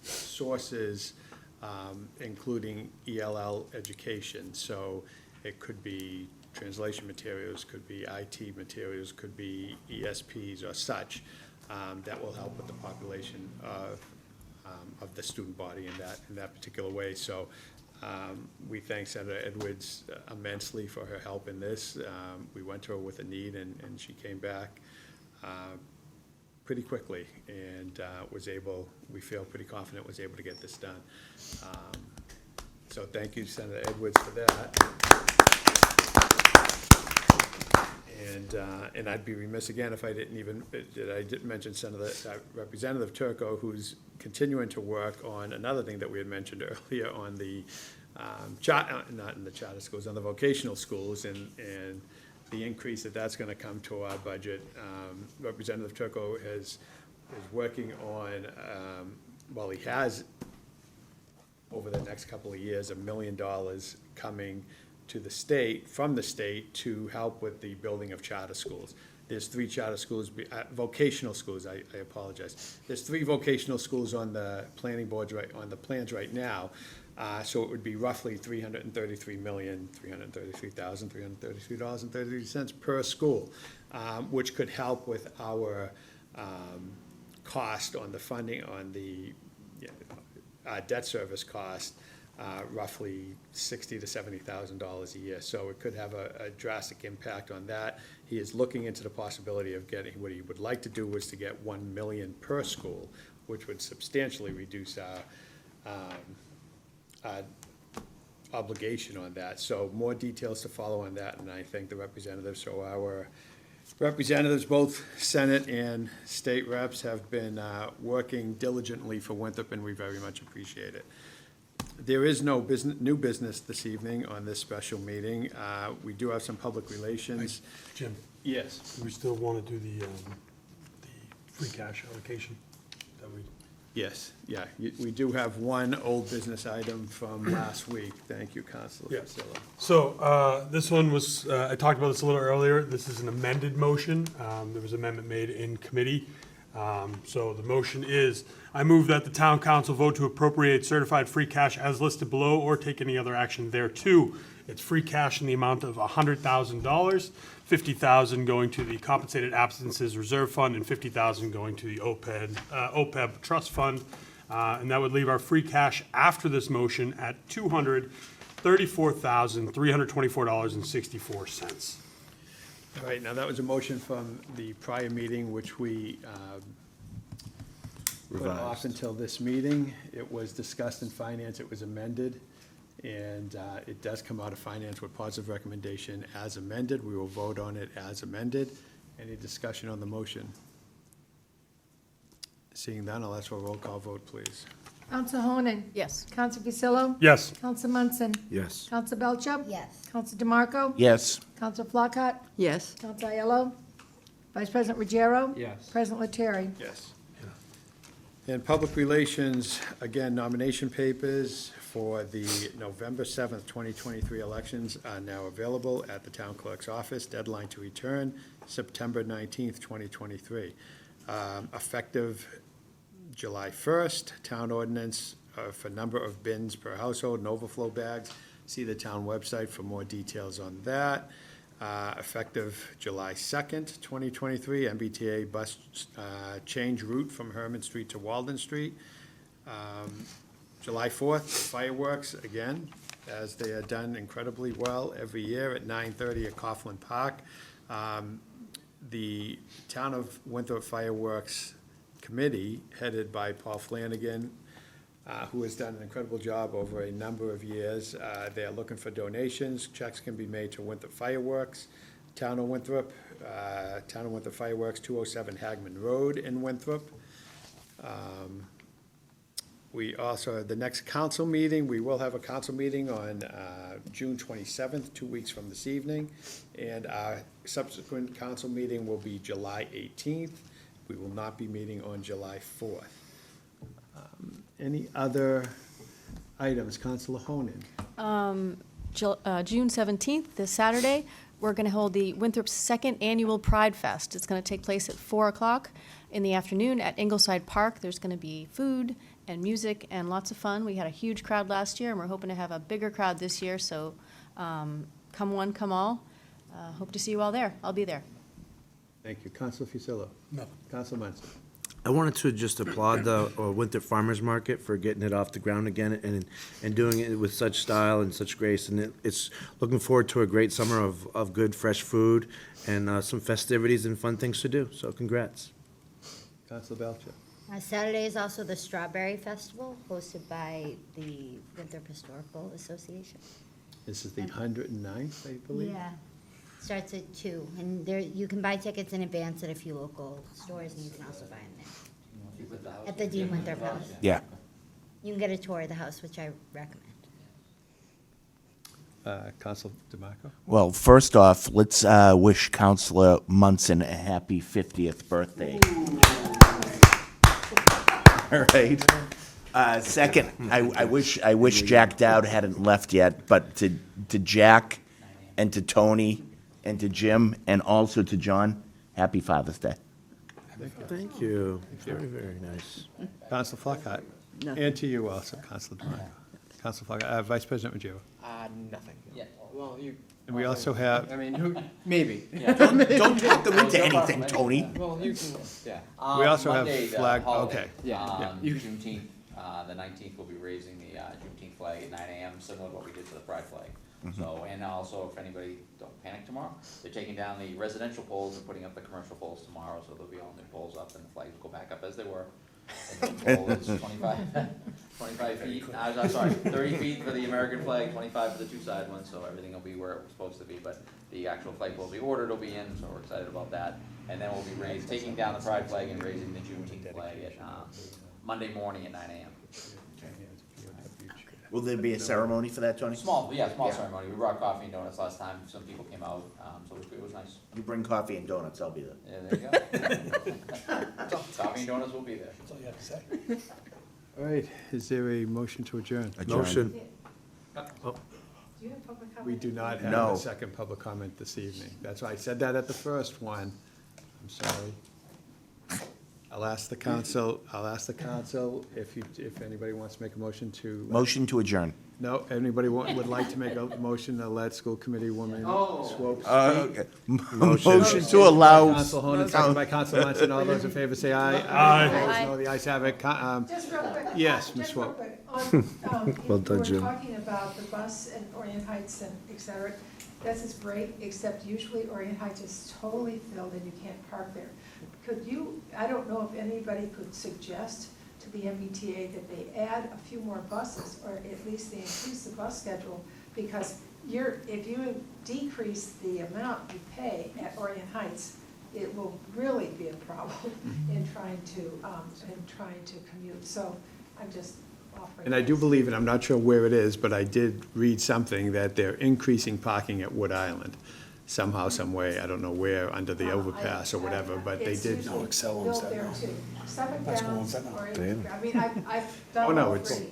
sources, including ELL education. So it could be translation materials, could be IT materials, could be ESPs or such, that will help with the population of the student body in that particular way. So we thank Senator Edwards immensely for her help in this. We went to her with a need, and she came back pretty quickly and was able, we feel pretty confident, was able to get this done. So thank you, Senator Edwards, for that. And I'd be remiss again if I didn't mention Senator Representative Turco, who's continuing to work on another thing that we had mentioned earlier on the not in the charter schools, on the vocational schools, and the increase that's going to come to our budget. Representative Turco is working on, well, he has over the next couple of years, $1 million coming to the state, from the state, to help with the building of charter schools. There's 3 charter schools, vocational schools, I apologize. There's 3 vocational schools on the planning boards, on the plans right now. So it would be roughly $333,333.33 per school, which could help with our cost on the funding, on the debt service cost, roughly $60,000 to $70,000 a year. So it could have a drastic impact on that. He is looking into the possibility of getting, what he would like to do was to get 1 million per school, which would substantially reduce our obligation on that. So more details to follow on that, and I thank the representatives. So our representatives, both Senate and state reps, have been working diligently for Winthrop, and we very much appreciate it. There is no new business this evening on this special meeting. We do have some public relations. Jim, Yes. do we still want to do the free cash allocation that we? Yes, yeah. We do have one old business item from last week. Thank you, Councilor Yeah. Priscilla. So, this one was, I talked about this a little earlier, this is an amended motion, there was an amendment made in committee. So the motion is, I move that the town council vote to appropriate certified free cash as listed below, or take any other action thereto. It's free cash in the amount of $100,000, $50,000 going to the compensated absences reserve fund, and $50,000 going to the OPEB trust fund. And that would leave our free cash after this motion at $234,324.64. All right, now that was a motion from the prior meeting, which we put off Revised. until this meeting. It was discussed in finance, it was amended, and it does come out of finance with positive recommendation as amended. We will vote on it as amended. Any discussion on the motion? Seeing none, I'll ask for a roll call vote, please. Counsel Honan. Yes. Counsel Fusillo. Yes. Counsel Munson. Yes. Counsel Belcher. Yes. Counsel DeMarco. Yes. Counsel Flockhart. Yes. Counsel Aiello. Vice President Ruggiero. Yes. President Lettieri. Yes. And public relations, again, nomination papers for the November 7th, 2023 elections are now available at the town clerk's office. Deadline to return, September 19th, 2023. Effective July 1st, town ordinance for number of bins per household and overflow bags. See the town website for more details on that. Effective July 2nd, 2023, MBTA bus change route from Herman Street to Walden Street. July 4th, fireworks, again, as they are done incredibly well every year at 9:30 at Coughlin Park. The Town of Winthrop Fireworks Committee, headed by Paul Flanagan, who has done an incredible job over a number of years. They are looking for donations. Checks can be made to Winthrop Fireworks, Town of Winthrop Fireworks, 207 Hagman Road in Winthrop. We also, the next council meeting, we will have a council meeting on June 27th, 2 weeks from this evening. And our subsequent council meeting will be July 18th. We will not be meeting on July 4th. Any other items? Councilor Honan? June 17th, this Saturday, we're going to hold the Winthrop's second annual Pride Fest. It's going to take place at 4 o'clock in the afternoon at Ingleside Park. There's going to be food and music and lots of fun. We had a huge crowd last year, and we're hoping to have a bigger crowd this year, so come one, come all. Hope to see you all there. I'll be there. Thank you. Councilor Fusillo? No. Councilor Munson? I wanted to just applaud the Winthrop Farmers Market for getting it off the ground again and doing it with such style and such grace. And it's looking forward to a great summer of good, fresh food and some festivities and fun things to do. So congrats. Councilor Belcher? Saturday is also the Strawberry Festival, hosted by the Winthrop Historical Association. This is the 109th, I believe? Yeah. Starts at 2, and there, you can buy tickets in advance at a few local stores, and you can also buy them there. At the Dean Winthrop House. Yeah. You can get a tour of the house, which I recommend. Councilor DeMarco? Well, first off, let's wish Councilor Munson a happy 50th birthday. All right. Second, I wish Jack Dowd hadn't left yet, but to Jack and to Tony and to Jim and also to John, happy Father's Day. Thank you. Very, very nice. Councilor Flockhart? And to you also, Councilor DeMarco. Councilor Flockhart, Vice President Ruggiero? Nothing. Yeah, well, you. And we also have, I mean, maybe. Don't talk them into anything, Tony. Well, you can, yeah. we also have Monday, the flag, holiday, okay. Yeah. Juneteenth, the 19th, we'll be raising the Juneteenth flag at 9 a.m., similar to what we did for the Pride flag. So, and also, if anybody, don't panic tomorrow, they're taking down the residential poles and putting up the commercial poles tomorrow, so there'll be all new poles up and the flags will go back up as they were. And the pole is 25 feet, I'm sorry, 30 feet for the American flag, 25 for the two side ones, so everything will be where it was supposed to be, but the actual flag will be ordered, will be in, so we're excited about that. And then we'll be taking down the Pride flag and raising the Juneteenth flag at Monday morning at 9 a.m. Will there be a ceremony for that, Tony? Small ceremony. We brought coffee and donuts last time. Some people came out, so it was nice. You bring coffee and donuts, I'll be there. Yeah, there you go. Coffee and donuts will be there. That's all you have to say. All right, is there a motion to adjourn? Motion. Do you have public comment? We do not have No. a second public comment this evening. That's why I said that at the first one. I'm sorry. I'll ask the council if anybody wants to make a motion to. Motion to adjourn. No, anybody would like to make a motion to let school committee woman Swope speak? Okay. Motion to allow. Council Honan, second by Council Munson. All those in favor say aye. Aye. Opposed, no. The ayes have it. Just real quick. Yes, Ms. Just real Swope. quick. On, Well done, we're Jim. talking about the bus and Orient Heights and et cetera. This is great, except usually Orient Heights is totally filled and you can't park there. Could you, I don't know if anybody could suggest to the MBTA that they add a few more buses, or at least they increase the bus schedule, because if you decrease the amount you pay at Orient Heights, it will really be a problem in trying to commute. So I'm just offering. And I do this. believe, and I'm not sure where it is, but I did read something that they're increasing parking at Wood Island. somehow, some way, I don't know where, under the overpass or whatever, but they did. It's usually built there too. Suffolk Downs, or, I mean, I've Oh, done no, all it's, three.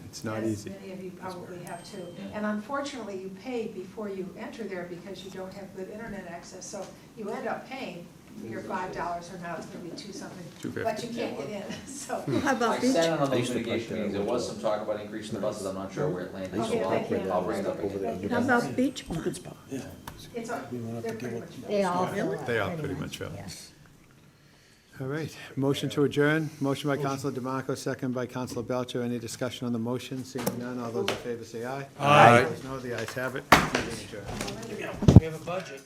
it's not As easy. many of you probably have too. And unfortunately, you pay before you enter there because you don't have good internet access. So you end up paying your $5, or now it's gonna be two something, $2.50. but you can't get in, so. I sat in on those mitigation meetings, there was some talk about increasing the buses, I'm not sure where it landed, Okay, so they can't. I'll bring it up again. How about beach pond? It's, they're pretty much. They all fill it. They are pretty much fill. Yeah. All right, motion to adjourn, motion by Counselor DeMarco, second by Counselor Belcher. Any discussion on the motion? Seeing none, all those in favor say aye. Aye. Opposed, no, the ayes have it. Meeting adjourned. We have a budget.